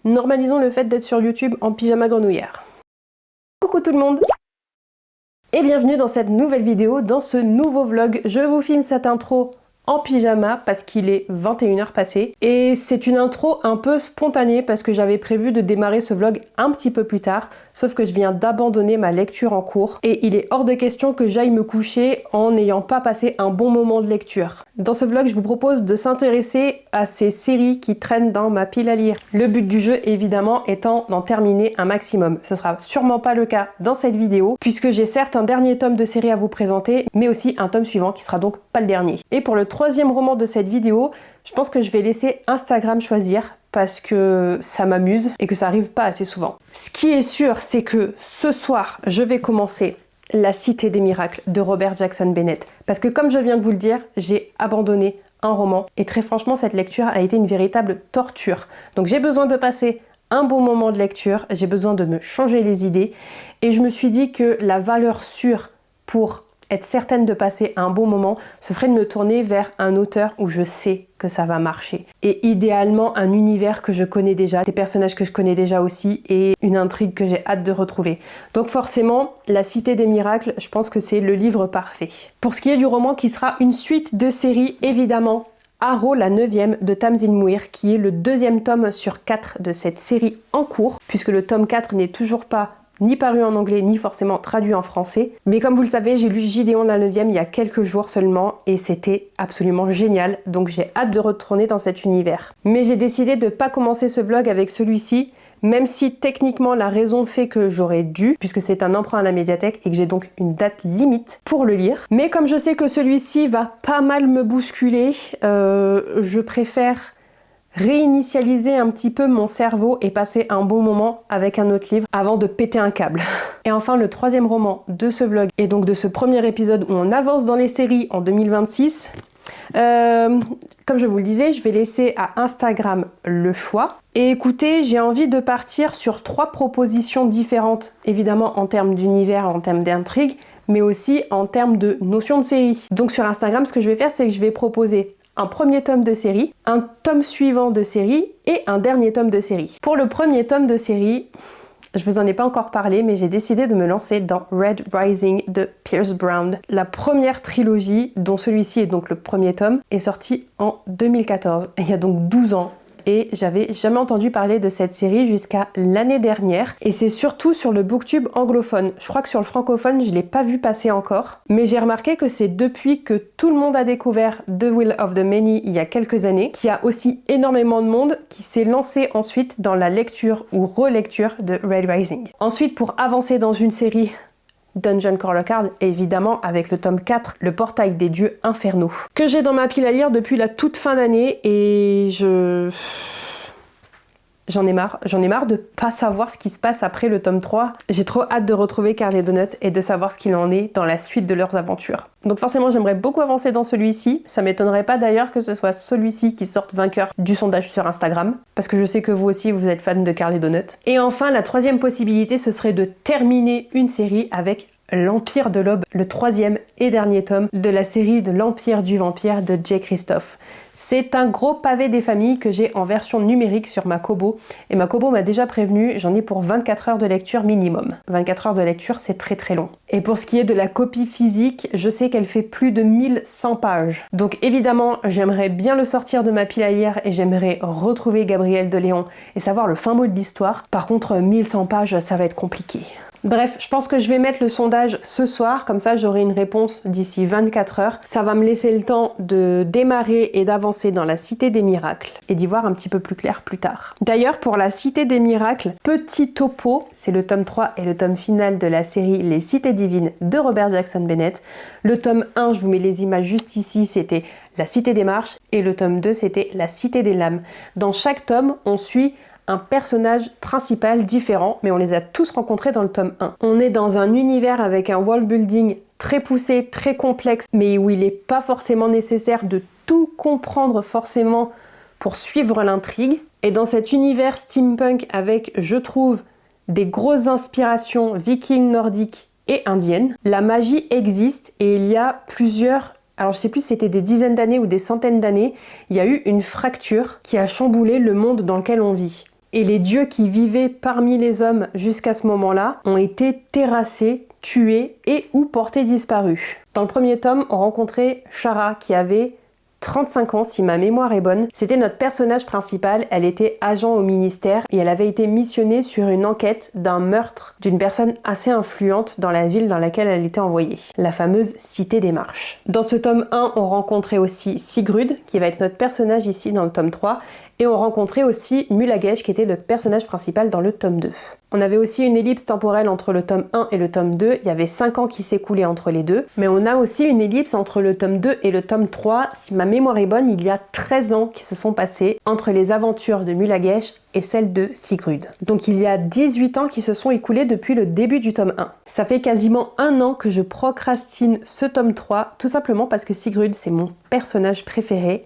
Normalisons le fait d'être sur YouTube en pyjama grenouillère. Coucou tout le monde et bienvenue dans cette nouvelle vidéo, dans ce nouveau vlog. Je vous filme cette intro en pyjama parce qu'il est 21h passé et c'est une intro un peu spontanée parce que j'avais prévu de démarrer ce vlog un petit peu plus tard, sauf que je viens d'abandonner ma lecture en cours et il est hors de question que j'aille me coucher en n'ayant pas passé un bon moment de lecture. Dans ce vlog, je vous propose de s'intéresser à ces séries qui traînent dans ma pile à lire. Le but du jeu, évidemment, étant d'en terminer un maximum. Ce sera sûrement pas le cas dans cette vidéo, puisque j'ai certes un dernier tome de série à vous présenter, mais aussi un tome suivant qui sera donc pas le dernier. Et pour le troisième roman de cette vidéo, je pense que je vais laisser Instagram choisir, parce que ça m'amuse et que ça arrive pas assez souvent. Ce qui est sûr, c'est que ce soir, je vais commencer La Cité des Miracles de Robert Jackson Bennett. Parce que comme je viens de vous le dire, j'ai abandonné un roman et très franchement, cette lecture a été une véritable torture. Donc j'ai besoin de passer un bon moment de lecture, j'ai besoin de me changer les idées et je me suis dit que la valeur sûre pour être certaine de passer un bon moment, ce serait de me tourner vers un auteur où je sais que ça va marcher. Et idéalement, un univers que je connais déjà, des personnages que je connais déjà aussi, et une intrigue que j'ai hâte de retrouver. Donc forcément, La Cité des Miracles, je pense que c'est le livre parfait. Pour ce qui est du roman qui sera une suite de séries, évidemment, Arrow, la 9e de Tamsyn Muir, qui est le deuxième tome sur 4 de cette série en cours, puisque le tome 4 n'est toujours pas ni paru en anglais, ni forcément traduit en français. Mais comme vous le savez, j'ai lu Gideon la 9e il y a quelques jours seulement et c'était absolument génial. Donc j'ai hâte de retourner dans cet univers. Mais j'ai décidé de ne pas commencer ce vlog avec celui-ci, même si techniquement la raison fait que j'aurais dû, puisque c'est un emprunt à la médiathèque et que j'ai donc une date limite pour le lire. Mais comme je sais que celui-ci va pas mal me bousculer, je préfère réinitialiser un petit peu mon cerveau et passer un bon moment avec un autre livre avant de péter un câble. Et enfin, le troisième roman de ce vlog et donc de ce premier épisode où on avance dans les séries en 2026. Comme je vous le disais, je vais laisser à Instagram le choix. Et écoutez, j'ai envie de partir sur 3 propositions différentes, évidemment en termes d'univers, en termes d'intrigue, mais aussi en termes de notion de série. Donc sur Instagram, ce que je vais faire, c'est que je vais proposer un premier tome de série, un tome suivant de série et un dernier tome de série. Pour le premier tome de série, je vous en ai pas encore parlé, mais j'ai décidé de me lancer dans Red Rising de Pierce Brown. La première trilogie, dont celui-ci est donc le premier tome, est sorti en 2014, il y a donc 12 ans. Et j'avais jamais entendu parler de cette série jusqu'à l'année dernière. Et c'est surtout sur le booktube anglophone. Je crois que sur le francophone, je l'ai pas vu passer encore. Mais j'ai remarqué que c'est depuis que tout le monde a découvert The Will of the Many il y a quelques années, qu'il y a aussi énormément de monde qui s'est lancé ensuite dans la lecture ou relecture de Red Rising. Ensuite, pour avancer dans une série, Dungeon Crawler Card, évidemment avec le tome 4, Le Portail des Dieux Infernaux, que j'ai dans ma pile à lire depuis la toute fin d'année et j'en ai marre de pas savoir ce qui se passe après le tome 3. J'ai trop hâte de retrouver Carl et Donut et de savoir ce qu'il en est dans la suite de leurs aventures. Donc forcément, j'aimerais beaucoup avancer dans celui-ci. Ça m'étonnerait pas d'ailleurs que ce soit celui-ci qui sorte vainqueur du sondage sur Instagram, parce que je sais que vous aussi, vous êtes fan de Carl et Donut. Et enfin, la troisième possibilité, ce serait de terminer une série avec L'Empire de l'Aube, le 3e et dernier tome de la série de l'Empire du Vampire de Jay Kristoff. C'est un gros pavé des familles que j'ai en version numérique sur ma Kobo. Et ma Kobo m'a déjà prévenu, j'en ai pour 24 heures de lecture minimum. 24 heures de lecture, c'est très très long. Et pour ce qui est de la copie physique, je sais qu'elle fait plus de 1100 pages. Donc évidemment, j'aimerais bien le sortir de ma pile à lire et j'aimerais retrouver Gabriel de Léon et savoir le fin mot de l'histoire. Par contre, 1100 pages, ça va être compliqué. Bref, je pense que je vais mettre le sondage ce soir, comme ça j'aurai une réponse d'ici 24 heures. Ça va me laisser le temps de démarrer et d'avancer dans La Cité des Miracles et d'y voir un petit peu plus clair plus tard. D'ailleurs, pour La Cité des Miracles, petit topo, c'est le tome 3 et le tome final de la série Les Cités Divines de Robert Jackson Bennett. Le tome 1, je vous mets les images juste ici, c'était La Cité des Marches et le tome 2, c'était La Cité des Lames. Dans chaque tome, on suit un personnage principal différent, mais on les a tous rencontrés dans le tome 1. On est dans un univers avec un world building très poussé, très complexe, mais où il n'est pas forcément nécessaire de tout comprendre forcément pour suivre l'intrigue. Et dans cet univers steampunk avec, je trouve, des grosses inspirations vikings, nordiques et indiennes, la magie existe et il y a plusieurs... Alors je sais plus si c'était des dizaines d'années ou des centaines d'années, il y a eu une fracture qui a chamboulé le monde dans lequel on vit. Et les dieux qui vivaient parmi les hommes jusqu'à ce moment-là ont été terrassés, tués et ou portés disparus. Dans le premier tome, on rencontrait Shara qui avait 35 ans si ma mémoire est bonne. C'était notre personnage principal, elle était agent au ministère et elle avait été missionnée sur une enquête d'un meurtre d'une personne assez influente dans la ville dans laquelle elle était envoyée, la fameuse Cité des Marches. Dans ce tome 1, on rencontrait aussi Sigrid, qui va être notre personnage ici dans le tome 3, et on rencontrait aussi Mulagesh qui était le personnage principal dans le tome 2. On avait aussi une ellipse temporelle entre le tome 1 et le tome 2, il y avait 5 ans qui s'écoulaient entre les deux, mais on a aussi une ellipse entre le tome 2 et le tome 3, si ma mémoire est bonne, il y a 13 ans qui se sont passés entre les aventures de Mulagesh et celles de Sigrid. Donc il y a 18 ans qui se sont écoulés depuis le début du tome 1. Ça fait quasiment un an que je procrastine ce tome 3, tout simplement parce que Sigrid c'est mon personnage préféré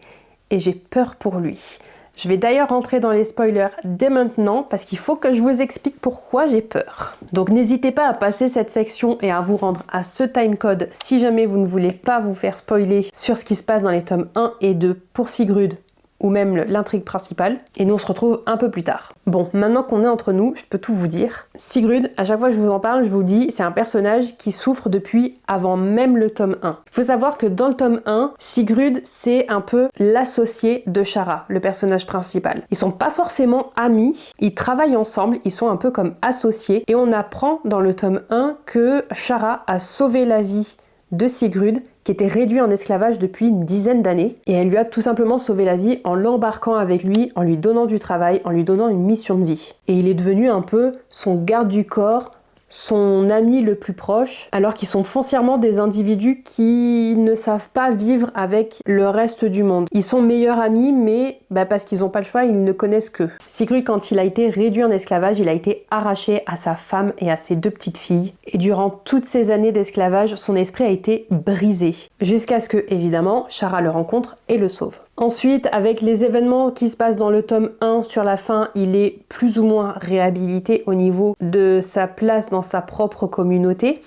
et j'ai peur pour lui. Je vais d'ailleurs rentrer dans les spoilers dès maintenant parce qu'il faut que je vous explique pourquoi j'ai peur. Donc n'hésitez pas à passer cette section et à vous rendre à ce timecode si jamais vous ne voulez pas vous faire spoiler sur ce qui se passe dans les tomes 1 et 2 pour Sigrid ou même l'intrigue principale, et nous on se retrouve un peu plus tard. Bon, maintenant qu'on est entre nous, je peux tout vous dire. Sigrid, à chaque fois que je vous en parle, je vous dis, c'est un personnage qui souffre depuis avant même le tome 1. Il faut savoir que dans le tome 1, Sigrid, c'est un peu l'associé de Shara, le personnage principal. Ils sont pas forcément amis, ils travaillent ensemble, ils sont un peu comme associés, et on apprend dans le tome 1 que Shara a sauvé la vie de Sigrid, qui était réduit en esclavage depuis une dizaine d'années, et elle lui a tout simplement sauvé la vie en l'embarquant avec lui, en lui donnant du travail, en lui donnant une mission de vie. Et il est devenu un peu son garde du corps, son ami le plus proche, alors qu'ils sont foncièrement des individus qui ne savent pas vivre avec le reste du monde. Ils sont meilleurs amis, mais parce qu'ils n'ont pas le choix, ils ne connaissent qu'eux. Sigrid, quand il a été réduit en esclavage, il a été arraché à sa femme et à ses 2 petites filles. Et durant toutes ces années d'esclavage, son esprit a été brisé. Jusqu'à ce que, évidemment, Shara le rencontre et le sauve. Ensuite, avec les événements qui se passent dans le tome 1 sur la fin, il est plus ou moins réhabilité au niveau de sa place dans sa propre communauté.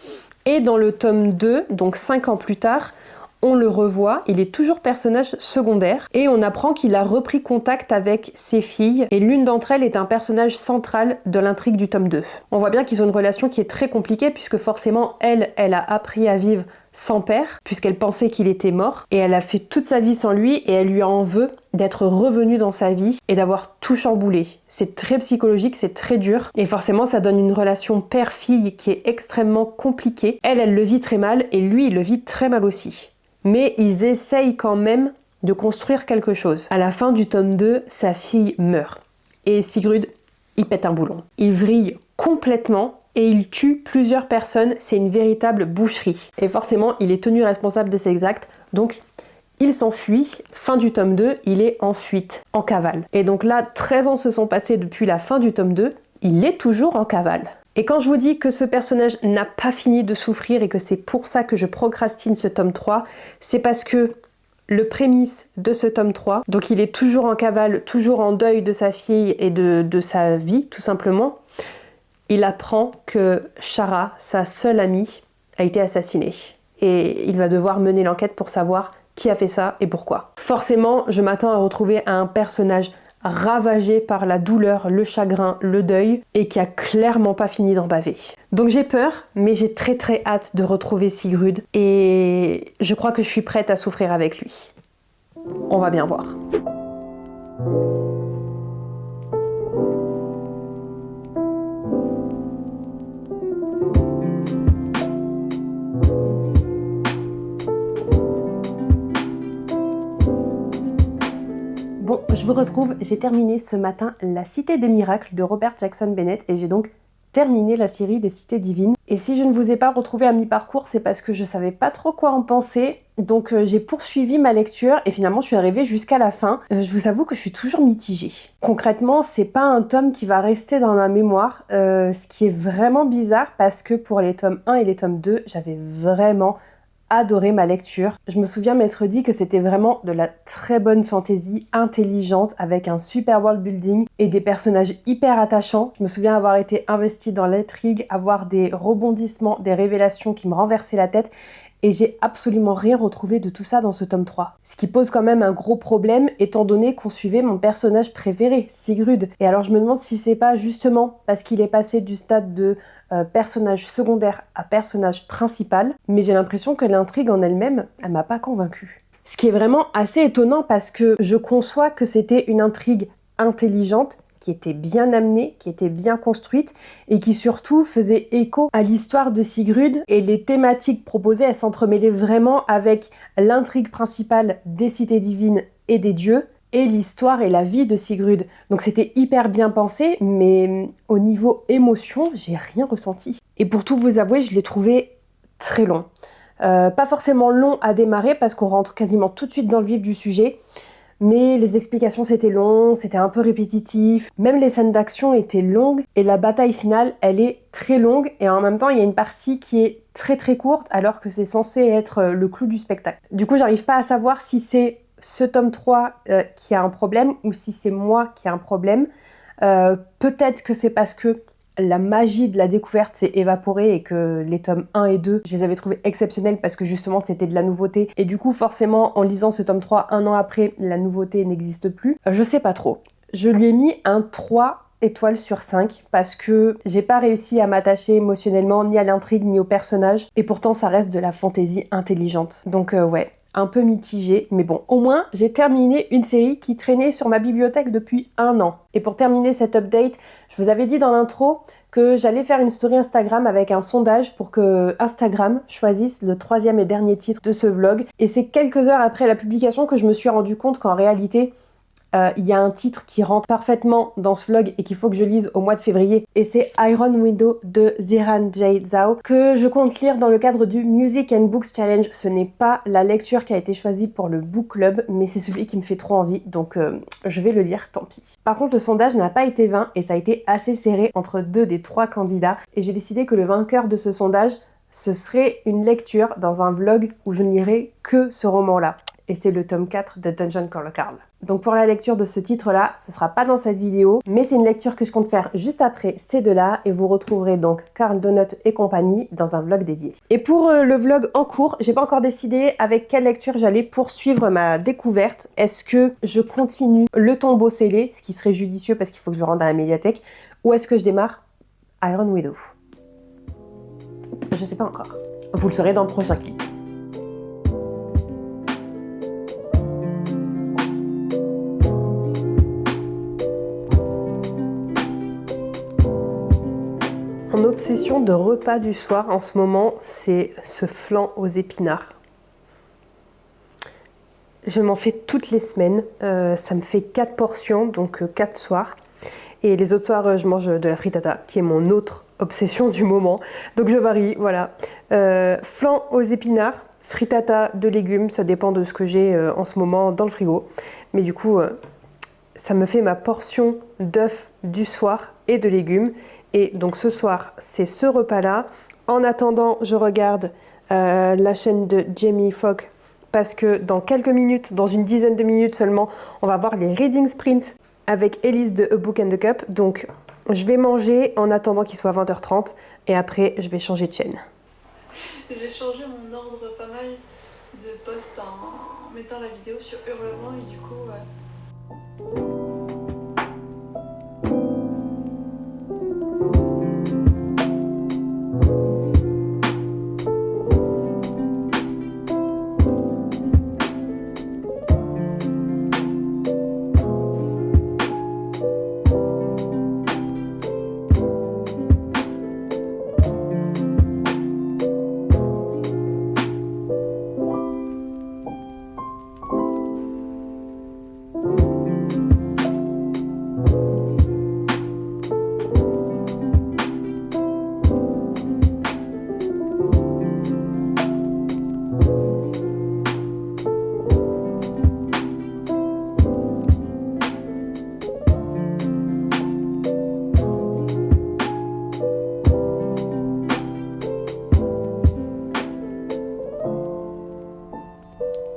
Et dans le tome 2, donc 5 ans plus tard, on le revoit, il est toujours personnage secondaire et on apprend qu'il a repris contact avec ses filles et l'une d'entre elles est un personnage central de l'intrigue du tome 2. On voit bien qu'ils ont une relation qui est très compliquée puisque forcément elle a appris à vivre sans père puisqu'elle pensait qu'il était mort et elle a fait toute sa vie sans lui et elle lui en veut d'être revenue dans sa vie et d'avoir tout chamboulé. C'est très psychologique, c'est très dur et forcément ça donne une relation père-fille qui est extrêmement compliquée. Elle le vit très mal et lui il le vit très mal aussi. Mais ils essayent quand même de construire quelque chose. À la fin du tome 2, sa fille meurt. Et Sigrid, il pète un boulon. Il vrille complètement et il tue plusieurs personnes. C'est une véritable boucherie. Et forcément, il est tenu responsable de ses actes. Donc, il s'enfuit. Fin du tome 2, il est en fuite, en cavale. Et donc là, 13 ans se sont passés depuis la fin du tome 2. Il est toujours en cavale. Et quand je vous dis que ce personnage n'a pas fini de souffrir et que c'est pour ça que je procrastine ce tome 3, c'est parce que le prémisse de ce tome 3, donc il est toujours en cavale, toujours en deuil de sa fille et de sa vie tout simplement, il apprend que Shara, sa seule amie, a été assassinée. Et il va devoir mener l'enquête pour savoir qui a fait ça et pourquoi. Forcément, je m'attends à retrouver un personnage ravagé par la douleur, le chagrin, le deuil, et qui a clairement pas fini d'en baver. Donc j'ai peur, mais j'ai très très hâte de retrouver Sigrid, et je crois que je suis prête à souffrir avec lui. On va bien voir. Bon, je vous retrouve, j'ai terminé ce matin La Cité des Miracles de Robert Jackson Bennett et j'ai donc terminé la série des Cités Divines. Et si je ne vous ai pas retrouvé à mi-parcours, c'est parce que je savais pas trop quoi en penser. Donc j'ai poursuivi ma lecture et finalement je suis arrivée jusqu'à la fin. Je vous avoue que je suis toujours mitigée. Concrètement, c'est pas un tome qui va rester dans ma mémoire, ce qui est vraiment bizarre parce que pour les tomes 1 et les tomes 2, j'avais vraiment adoré ma lecture. Je me souviens m'être dit que c'était vraiment de la très bonne fantaisie intelligente avec un super world building et des personnages hyper attachants. Je me souviens avoir été investie dans l'intrigue, avoir des rebondissements, des révélations qui me renversaient la tête et j'ai absolument rien retrouvé de tout ça dans ce tome 3. Ce qui pose quand même un gros problème étant donné qu'on suivait mon personnage préféré, Sigurd. Et alors je me demande si c'est pas justement parce qu'il est passé du stade de personnage secondaire à personnage principal, mais j'ai l'impression que l'intrigue en elle-même, elle m'a pas convaincue. Ce qui est vraiment assez étonnant parce que je conçois que c'était une intrigue intelligente, qui était bien amenée, qui était bien construite et qui surtout faisait écho à l'histoire de Sigurd, et les thématiques proposées, elles s'entremêlaient vraiment avec l'intrigue principale des cités divines et des dieux et l'histoire et la vie de Sigurd. Donc c'était hyper bien pensé, mais au niveau émotion, j'ai rien ressenti. Et pour tout vous avouer, je l'ai trouvé très long. Pas forcément long à démarrer parce qu'on rentre quasiment tout de suite dans le vif du sujet, mais les explications c'était long, c'était un peu répétitif, même les scènes d'action étaient longues et la bataille finale elle est très longue et en même temps il y a une partie qui est très très courte alors que c'est censé être le clou du spectacle. Du coup j'arrive pas à savoir si c'est ce tome 3 qui a un problème ou si c'est moi qui a un problème. Peut-être que c'est parce que la magie de la découverte s'est évaporée et que les tomes 1 et 2, je les avais trouvés exceptionnels parce que justement c'était de la nouveauté. Et du coup, forcément, en lisant ce tome 3 un an après, la nouveauté n'existe plus. Je sais pas trop. Je lui ai mis un 3 étoiles sur 5 parce que j'ai pas réussi à m'attacher émotionnellement ni à l'intrigue ni au personnage. Et pourtant, ça reste de la fantaisie intelligente. Donc ouais, un peu mitigé, mais bon, au moins j'ai terminé une série qui traînait sur ma bibliothèque depuis un an. Et pour terminer cet update, je vous avais dit dans l'intro que j'allais faire une story Instagram avec un sondage pour que Instagram choisisse le 3e et dernier titre de ce vlog. Et c'est quelques heures après la publication que je me suis rendu compte qu'en réalité, il y a un titre qui rentre parfaitement dans ce vlog et qu'il faut que je lise au mois de février, et c'est Iron Widow de Ziran Jay Zhao que je compte lire dans le cadre du Music and Books Challenge. Ce n'est pas la lecture qui a été choisie pour le book club, mais c'est celui qui me fait trop envie, donc je vais le lire, tant pis. Par contre, le sondage n'a pas été vain et ça a été assez serré entre 2 des 3 candidats, et j'ai décidé que le vainqueur de ce sondage, ce serait une lecture dans un vlog où je ne lirai que ce roman-là. Et c'est le tome 4 de Dungeon Crawler Carl. Donc pour la lecture de ce titre-là, ce sera pas dans cette vidéo, mais c'est une lecture que je compte faire juste après ces deux-là, et vous retrouverez donc Carl Donut et compagnie dans un vlog dédié. Et pour le vlog en cours, j'ai pas encore décidé avec quelle lecture j'allais poursuivre ma découverte. Est-ce que je continue Le Tombeau scellé, ce qui serait judicieux parce qu'il faut que je le rende à la médiathèque, ou est-ce que je démarre Iron Widow? Je sais pas encore. Vous le saurez dans le prochain clip. Mon obsession de repas du soir en ce moment, c'est ce flan aux épinards. Je m'en fais toutes les semaines, ça me fait 4 portions, donc 4 soirs. Et les autres soirs, je mange de la frittata, qui est mon autre obsession du moment. Donc je varie, voilà. Flan aux épinards, frittata de légumes, ça dépend de ce que j'ai en ce moment dans le frigo. Mais du coup, ça me fait ma portion d'œufs du soir et de légumes. Et donc ce soir, c'est ce repas-là. En attendant, je regarde la chaîne de Jamie Fogg parce que dans quelques minutes, dans une dizaine de minutes seulement, on va voir les Reading Sprint avec Elise de A Book and a Cup. Donc je vais manger en attendant qu'il soit 20h30 et après je vais changer de chaîne. J'ai changé mon ordre pas mal de posts en mettant la vidéo sur Hurlement et du coup...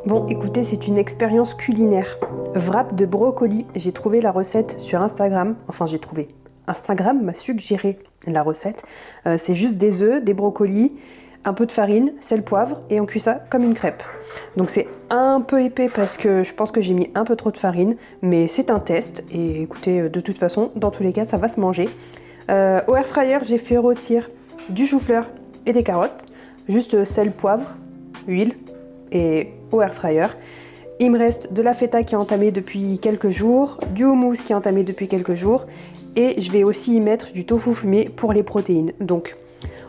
Bon, écoutez, c'est une expérience culinaire. Wrap de brocoli, j'ai trouvé la recette sur Instagram. Enfin, j'ai trouvé. Instagram m'a suggéré la recette. C'est juste des œufs, des brocolis, un peu de farine, sel, poivre et on cuit ça comme une crêpe. Donc c'est un peu épais parce que je pense que j'ai mis un peu trop de farine, mais c'est un test et écoutez, de toute façon, dans tous les cas, ça va se manger. Au air fryer, j'ai fait rôtir du chou-fleur et des carottes, juste sel, poivre, huile et au air fryer. Il me reste de la feta qui est entamée depuis quelques jours, du houmous qui est entamé depuis quelques jours et je vais aussi y mettre du tofu fumé pour les protéines. Donc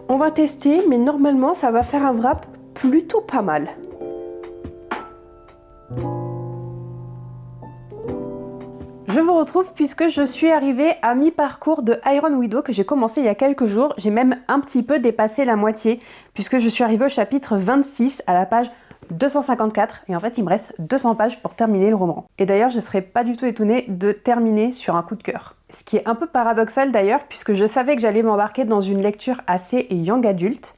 on va tester, mais normalement ça va faire un wrap plutôt pas mal. Je vous retrouve puisque je suis arrivée à mi-parcours de Iron Widow que j'ai commencé il y a quelques jours. J'ai même un petit peu dépassé la moitié puisque je suis arrivée au chapitre 26 à la page 254 et en fait il me reste 200 pages pour terminer le roman. Et d'ailleurs je serais pas du tout étonnée de terminer sur un coup de cœur. Ce qui est un peu paradoxal d'ailleurs puisque je savais que j'allais m'embarquer dans une lecture assez young adulte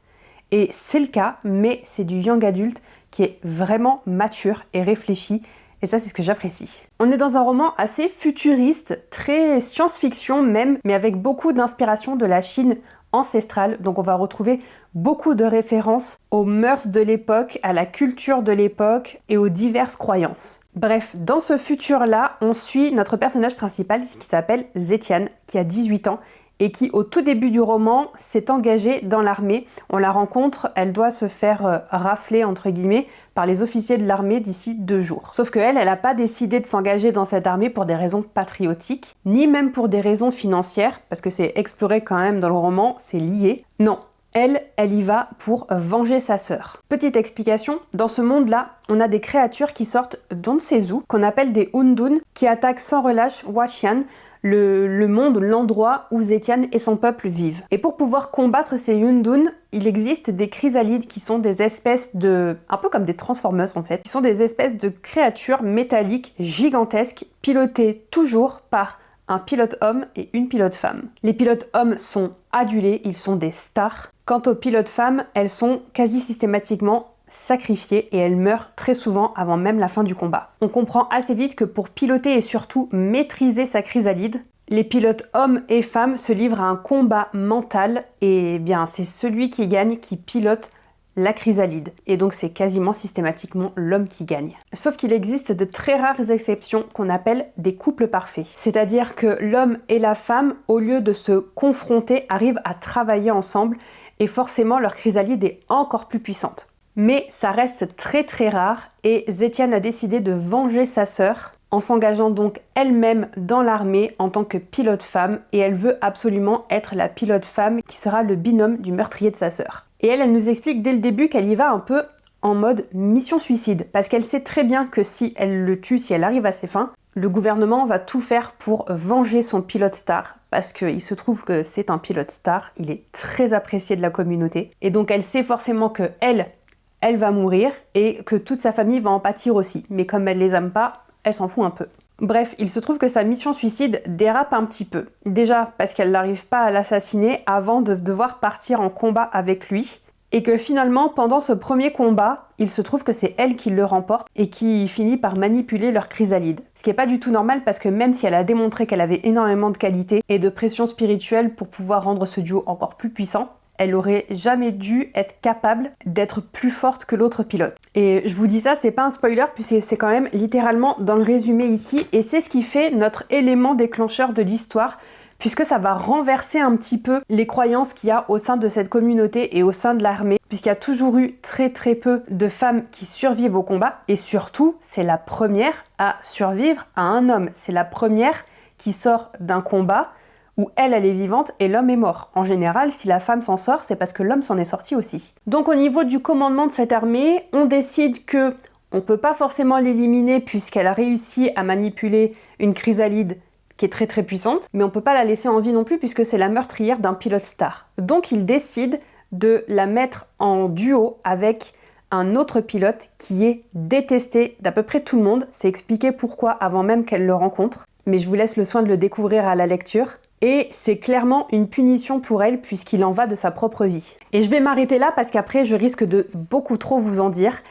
et c'est le cas, mais c'est du young adulte qui est vraiment mature et réfléchi. Et ça, c'est ce que j'apprécie. On est dans un roman assez futuriste, très science-fiction même, mais avec beaucoup d'inspiration de la Chine ancestrale. Donc on va retrouver beaucoup de références aux mœurs de l'époque, à la culture de l'époque et aux diverses croyances. Bref, dans ce futur-là, on suit notre personnage principal qui s'appelle Zetian, qui a 18 ans et qui, au tout début du roman, s'est engagée dans l'armée. On la rencontre, elle doit se faire rafler, entre guillemets, par les officiers de l'armée d'ici 2 jours. Sauf qu'elle n'a pas décidé de s'engager dans cette armée pour des raisons patriotiques, ni même pour des raisons financières, parce que c'est exploré quand même dans le roman, c'est lié. Non, elle y va pour venger sa sœur. Petite explication, dans ce monde-là, on a des créatures qui sortent d'on ne sait où, qu'on appelle des Undun, qui attaquent sans relâche Huaqian, le monde, l'endroit où Zetian et son peuple vivent. Et pour pouvoir combattre ces Undun, il existe des chrysalides qui sont des espèces de... un peu comme des Transformers en fait, qui sont des espèces de créatures métalliques gigantesques, pilotées toujours par un pilote homme et une pilote femme. Les pilotes hommes sont adulés, ils sont des stars. Quant aux pilotes femmes, elles sont quasi systématiquement sacrifiée et elle meurt très souvent avant même la fin du combat. On comprend assez vite que pour piloter et surtout maîtriser sa chrysalide, les pilotes hommes et femmes se livrent à un combat mental et bien c'est celui qui gagne qui pilote la chrysalide. Et donc c'est quasiment systématiquement l'homme qui gagne. Sauf qu'il existe de très rares exceptions qu'on appelle des couples parfaits. C'est-à-dire que l'homme et la femme, au lieu de se confronter, arrivent à travailler ensemble et forcément leur chrysalide est encore plus puissante. Mais ça reste très très rare et Zetian a décidé de venger sa sœur en s'engageant donc elle-même dans l'armée en tant que pilote femme et elle veut absolument être la pilote femme qui sera le binôme du meurtrier de sa sœur. Et elle nous explique dès le début qu'elle y va un peu en mode mission suicide parce qu'elle sait très bien que si elle le tue, si elle arrive à ses fins, le gouvernement va tout faire pour venger son pilote star parce qu'il se trouve que c'est un pilote star, il est très apprécié de la communauté et donc elle sait forcément que elle va mourir et que toute sa famille va en pâtir aussi. Mais comme elle les aime pas, elle s'en fout un peu. Bref, il se trouve que sa mission suicide dérape un petit peu. Déjà parce qu'elle n'arrive pas à l'assassiner avant de devoir partir en combat avec lui. Et que finalement, pendant ce premier combat, il se trouve que c'est elle qui le remporte et qui finit par manipuler leur chrysalide. Ce qui n'est pas du tout normal parce que même si elle a démontré qu'elle avait énormément de qualité et de pression spirituelle pour pouvoir rendre ce duo encore plus puissant, elle aurait jamais dû être capable d'être plus forte que l'autre pilote. Et je vous dis ça, c'est pas un spoiler puisque c'est quand même littéralement dans le résumé ici et c'est ce qui fait notre élément déclencheur de l'histoire puisque ça va renverser un petit peu les croyances qu'il y a au sein de cette communauté et au sein de l'armée puisqu'il y a toujours eu très très peu de femmes qui survivent au combat et surtout c'est la première à survivre à un homme. C'est la première qui sort d'un combat où elle est vivante et l'homme est mort. En général, si la femme s'en sort, c'est parce que l'homme s'en est sorti aussi. Donc au niveau du commandement de cette armée, on décide que on peut pas forcément l'éliminer puisqu'elle a réussi à manipuler une chrysalide qui est très très puissante, mais on peut pas la laisser en vie non plus puisque c'est la meurtrière d'un pilote star. Donc il décide de la mettre en duo avec un autre pilote qui est détesté d'à peu près tout le monde. C'est expliqué pourquoi avant même qu'elle le rencontre, mais je vous laisse le soin de le découvrir à la lecture. Et c'est clairement une punition pour elle puisqu'il en va de sa propre vie. Et je vais m'arrêter là parce qu'après je risque de beaucoup trop vous en dire.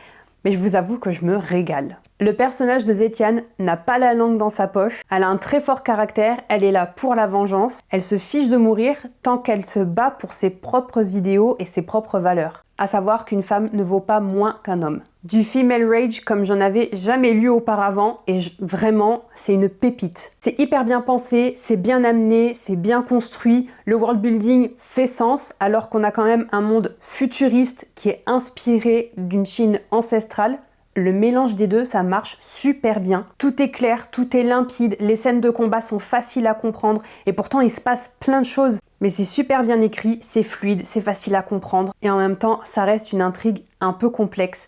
mais je vous avoue que je me régale. Le personnage de Zetiane n'a pas la langue dans sa poche, elle a un très fort caractère, elle est là pour la vengeance, elle se fiche de mourir tant qu'elle se bat pour ses propres idéaux et ses propres valeurs. À savoir qu'une femme ne vaut pas moins qu'un homme. Du female rage comme j'en avais jamais lu auparavant et vraiment c'est une pépite. C'est hyper bien pensé, c'est bien amené, c'est bien construit, le world building fait sens alors qu'on a quand même un monde futuriste qui est inspiré d'une Chine ancestrale. Le mélange des deux, ça marche super bien. Tout est clair, tout est limpide, les scènes de combat sont faciles à comprendre et pourtant il se passe plein de choses. Mais c'est super bien écrit, c'est fluide, c'est facile à comprendre et en même temps ça reste une intrigue un peu complexe.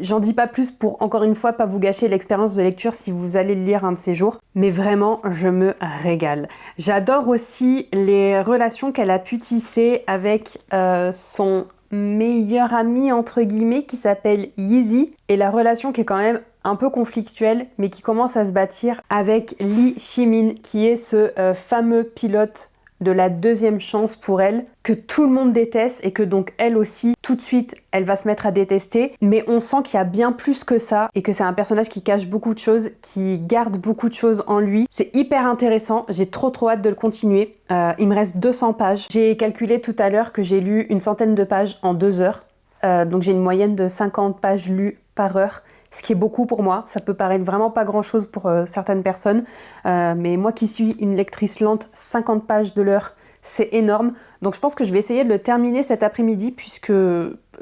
J'en dis pas plus pour encore une fois pas vous gâcher l'expérience de lecture si vous allez le lire un de ces jours, mais vraiment je me régale. J'adore aussi les relations qu'elle a pu tisser avec son meilleur ami entre guillemets qui s'appelle Yeezy et la relation qui est quand même un peu conflictuelle mais qui commence à se bâtir avec Lee Shimin qui est ce fameux pilote de la deuxième chance pour elle, que tout le monde déteste et que donc elle aussi, tout de suite, elle va se mettre à détester. Mais on sent qu'il y a bien plus que ça et que c'est un personnage qui cache beaucoup de choses, qui garde beaucoup de choses en lui. C'est hyper intéressant, j'ai trop hâte de le continuer. Il me reste 200 pages. J'ai calculé tout à l'heure que j'ai lu une centaine de pages en 2 heures. Donc j'ai une moyenne de 50 pages lues par heure. Ce qui est beaucoup pour moi, ça peut paraître vraiment pas grand chose pour certaines personnes, mais moi qui suis une lectrice lente, 50 pages de l'heure, c'est énorme. Donc je pense que je vais essayer de le terminer cet après-midi puisque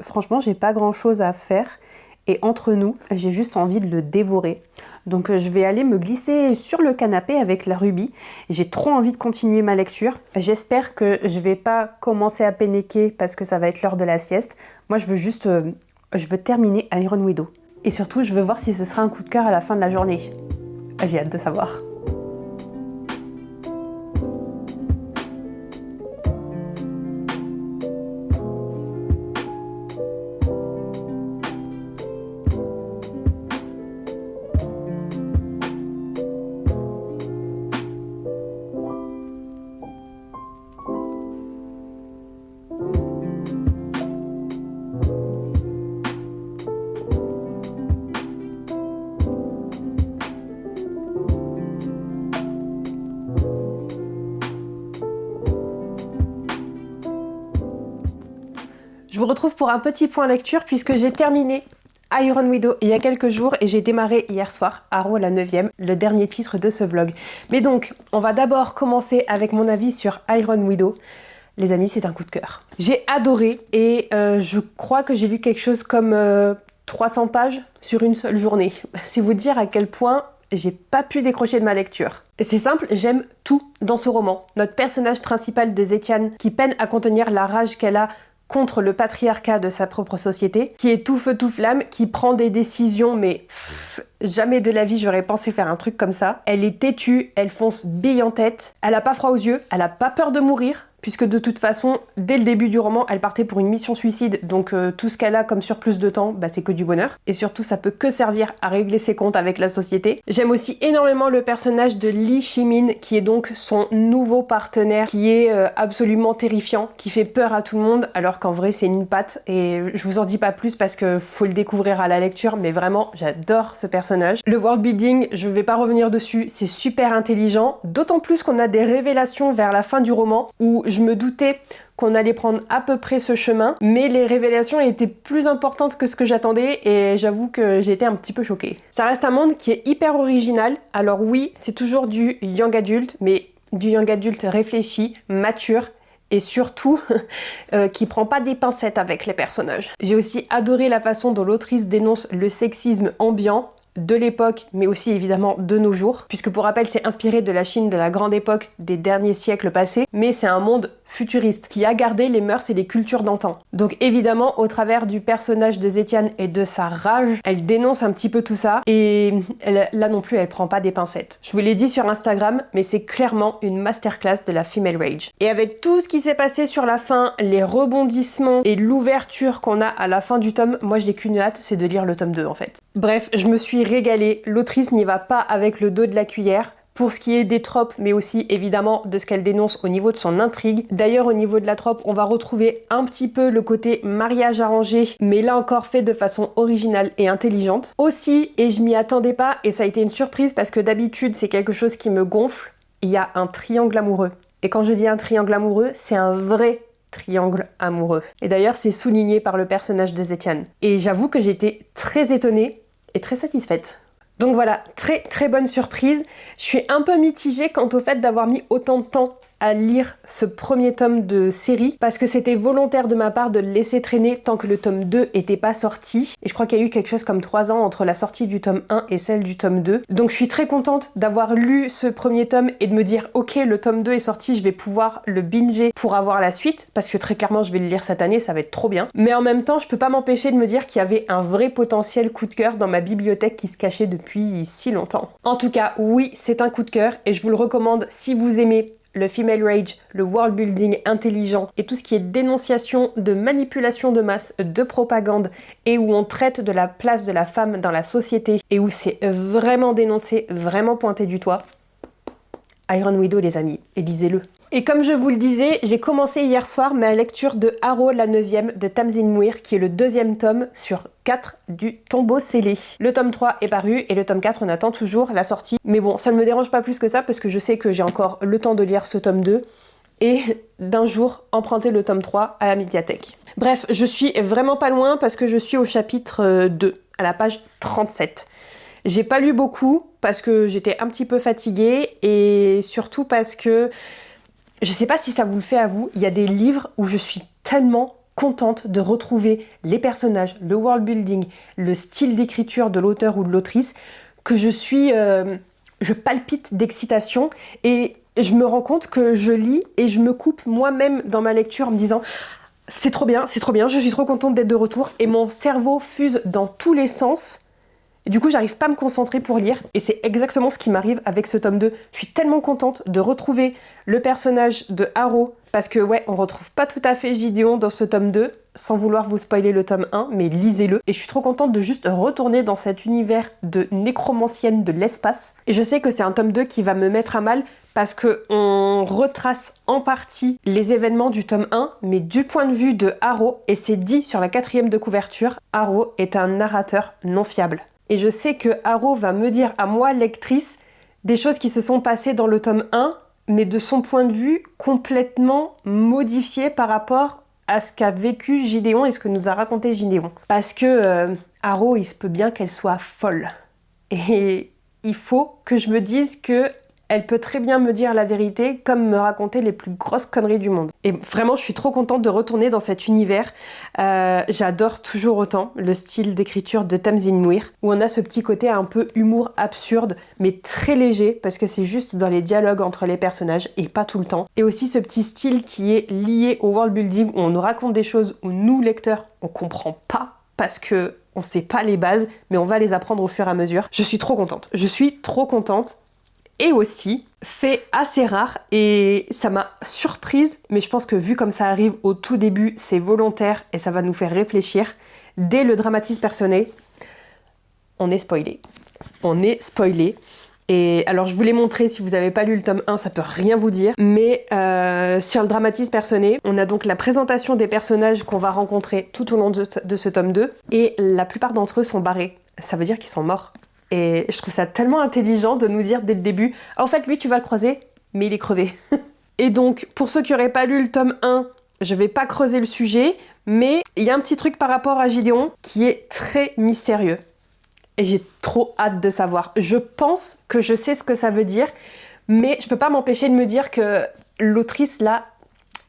franchement j'ai pas grand chose à faire et entre nous, j'ai juste envie de le dévorer. Donc je vais aller me glisser sur le canapé avec la Ruby. J'ai trop envie de continuer ma lecture. J'espère que je vais pas commencer à pénéquer parce que ça va être l'heure de la sieste. Moi je veux juste, je veux terminer Iron Widow. Et surtout, je veux voir si ce sera un coup de cœur à la fin de la journée. J'ai hâte de savoir. Je vous retrouve pour un petit point lecture puisque j'ai terminé Iron Widow il y a quelques jours et j'ai démarré hier soir Arrow la 9e, le dernier titre de ce vlog. Mais donc, on va d'abord commencer avec mon avis sur Iron Widow. Les amis, c'est un coup de cœur. J'ai adoré et je crois que j'ai lu quelque chose comme 300 pages sur une seule journée. C'est vous dire à quel point j'ai pas pu décrocher de ma lecture. C'est simple, j'aime tout dans ce roman. Notre personnage principal de Zetiane qui peine à contenir la rage qu'elle a contre le patriarcat de sa propre société, qui est tout feu tout flamme, qui prend des décisions, mais jamais de la vie j'aurais pensé faire un truc comme ça. Elle est têtue, elle fonce bille en tête, elle a pas froid aux yeux, elle a pas peur de mourir, puisque de toute façon, dès le début du roman, elle partait pour une mission suicide, donc tout ce qu'elle a comme surplus de temps, bah, c'est que du bonheur. Et surtout, ça peut que servir à régler ses comptes avec la société. J'aime aussi énormément le personnage de Lee Shimin, qui est donc son nouveau partenaire, qui est absolument terrifiant, qui fait peur à tout le monde, alors qu'en vrai, c'est une patte. Et je vous en dis pas plus parce que faut le découvrir à la lecture, mais vraiment, j'adore ce personnage. Le world building, je vais pas revenir dessus, c'est super intelligent, d'autant plus qu'on a des révélations vers la fin du roman, où je me doutais qu'on allait prendre à peu près ce chemin, mais les révélations étaient plus importantes que ce que j'attendais et j'avoue que j'ai été un petit peu choquée. Ça reste un monde qui est hyper original, alors oui, c'est toujours du young adult, mais du young adult réfléchi, mature, et surtout qui prend pas des pincettes avec les personnages. J'ai aussi adoré la façon dont l'autrice dénonce le sexisme ambiant de l'époque, mais aussi évidemment de nos jours, puisque pour rappel c'est inspiré de la Chine de la grande époque des derniers siècles passés, mais c'est un monde futuriste qui a gardé les mœurs et les cultures d'antan. Donc évidemment, au travers du personnage de Zetiane et de sa rage, elle dénonce un petit peu tout ça, et là non plus elle prend pas des pincettes. Je vous l'ai dit sur Instagram, mais c'est clairement une masterclass de la female rage. Et avec tout ce qui s'est passé sur la fin, les rebondissements et l'ouverture qu'on a à la fin du tome, moi j'ai qu'une hâte, c'est de lire le tome 2 en fait. Bref, je me suis régalée, l'autrice n'y va pas avec le dos de la cuillère. pour ce qui est des tropes, mais aussi évidemment de ce qu'elle dénonce au niveau de son intrigue. D'ailleurs, au niveau de la trope, on va retrouver un petit peu le côté mariage arrangé, mais là encore fait de façon originale et intelligente. Aussi, et je m'y attendais pas, et ça a été une surprise parce que d'habitude c'est quelque chose qui me gonfle, il y a un triangle amoureux. Et quand je dis un triangle amoureux, c'est un vrai triangle amoureux. Et d'ailleurs, c'est souligné par le personnage de Zetian. Et j'avoue que j'étais très étonnée et très satisfaite. Donc voilà, très très bonne surprise. Je suis un peu mitigée quant au fait d'avoir mis autant de temps à lire ce premier tome de série parce que c'était volontaire de ma part de le laisser traîner tant que le tome 2 était pas sorti. Et je crois qu'il y a eu quelque chose comme 3 ans entre la sortie du tome 1 et celle du tome 2. Donc je suis très contente d'avoir lu ce premier tome et de me dire ok, le tome 2 est sorti, je vais pouvoir le binger pour avoir la suite parce que très clairement je vais le lire cette année, ça va être trop bien. Mais en même temps, je peux pas m'empêcher de me dire qu'il y avait un vrai potentiel coup de cœur dans ma bibliothèque qui se cachait depuis si longtemps. En tout cas, oui, c'est un coup de cœur et je vous le recommande si vous aimez le female rage, le world building intelligent et tout ce qui est dénonciation de manipulation de masse, de propagande et où on traite de la place de la femme dans la société et où c'est vraiment dénoncé, vraiment pointé du doigt. Iron Widow les amis, et lisez-le. Et comme je vous le disais, j'ai commencé hier soir ma lecture de Harrow la 9e de Tamzin Muir, qui est le 2e tome sur 4 du Tombeau scellé. Le tome 3 est paru et le tome 4 on attend toujours la sortie. Mais bon, ça ne me dérange pas plus que ça parce que je sais que j'ai encore le temps de lire ce tome 2 et d'un jour emprunter le tome 3 à la médiathèque. Bref, je suis vraiment pas loin parce que je suis au chapitre 2, à la page 37. J'ai pas lu beaucoup parce que j'étais un petit peu fatiguée et surtout parce que je sais pas si ça vous le fait à vous, il y a des livres où je suis tellement contente de retrouver les personnages, le world building, le style d'écriture de l'auteur ou de l'autrice, que je palpite d'excitation et je me rends compte que je lis et je me coupe moi-même dans ma lecture en me disant c'est trop bien, je suis trop contente d'être de retour et mon cerveau fuse dans tous les sens. Et du coup, j'arrive pas à me concentrer pour lire et c'est exactement ce qui m'arrive avec ce tome 2. Je suis tellement contente de retrouver le personnage de Harrow parce que ouais, on retrouve pas tout à fait Gideon dans ce tome 2 sans vouloir vous spoiler le tome 1, mais lisez-le. Et je suis trop contente de juste retourner dans cet univers de nécromancienne de l'espace. Et je sais que c'est un tome 2 qui va me mettre à mal parce qu'on retrace en partie les événements du tome 1, mais du point de vue de Harrow, et c'est dit sur la 4e de couverture, Harrow est un narrateur non fiable. Et je sais que Harrow va me dire à moi, lectrice, des choses qui se sont passées dans le tome 1, mais de son point de vue complètement modifiées par rapport à ce qu'a vécu Gideon et ce que nous a raconté Gideon. Parce que Harrow, il se peut bien qu'elle soit folle. Et il faut que je me dise que elle peut très bien me dire la vérité, comme me raconter les plus grosses conneries du monde. Et vraiment, je suis trop contente de retourner dans cet univers. J'adore toujours autant le style d'écriture de Tamzin Muir, où on a ce petit côté un peu humour absurde, mais très léger, parce que c'est juste dans les dialogues entre les personnages, et pas tout le temps. Et aussi ce petit style qui est lié au world building, où on nous raconte des choses où nous, lecteurs, on comprend pas, parce que on sait pas les bases, mais on va les apprendre au fur et à mesure. Je suis trop contente. Et aussi, fait assez rare, et ça m'a surprise, mais je pense que vu comme ça arrive au tout début, c'est volontaire et ça va nous faire réfléchir. Dès le dramatis personae, on est spoilé. Et alors je vous l'ai montré, si vous n'avez pas lu le tome 1, ça peut rien vous dire. Mais sur le dramatis personae, on a donc la présentation des personnages qu'on va rencontrer tout au long de ce tome 2. Et la plupart d'entre eux sont barrés. Ça veut dire qu'ils sont morts. Et je trouve ça tellement intelligent de nous dire dès le début « En fait, lui, tu vas le croiser, mais il est crevé. » Et donc, pour ceux qui n'auraient pas lu le tome 1, je vais pas creuser le sujet, mais il y a un petit truc par rapport à Gideon qui est très mystérieux. Et j'ai trop hâte de savoir. Je pense que je sais ce que ça veut dire, mais je peux pas m'empêcher de me dire que l'autrice, là,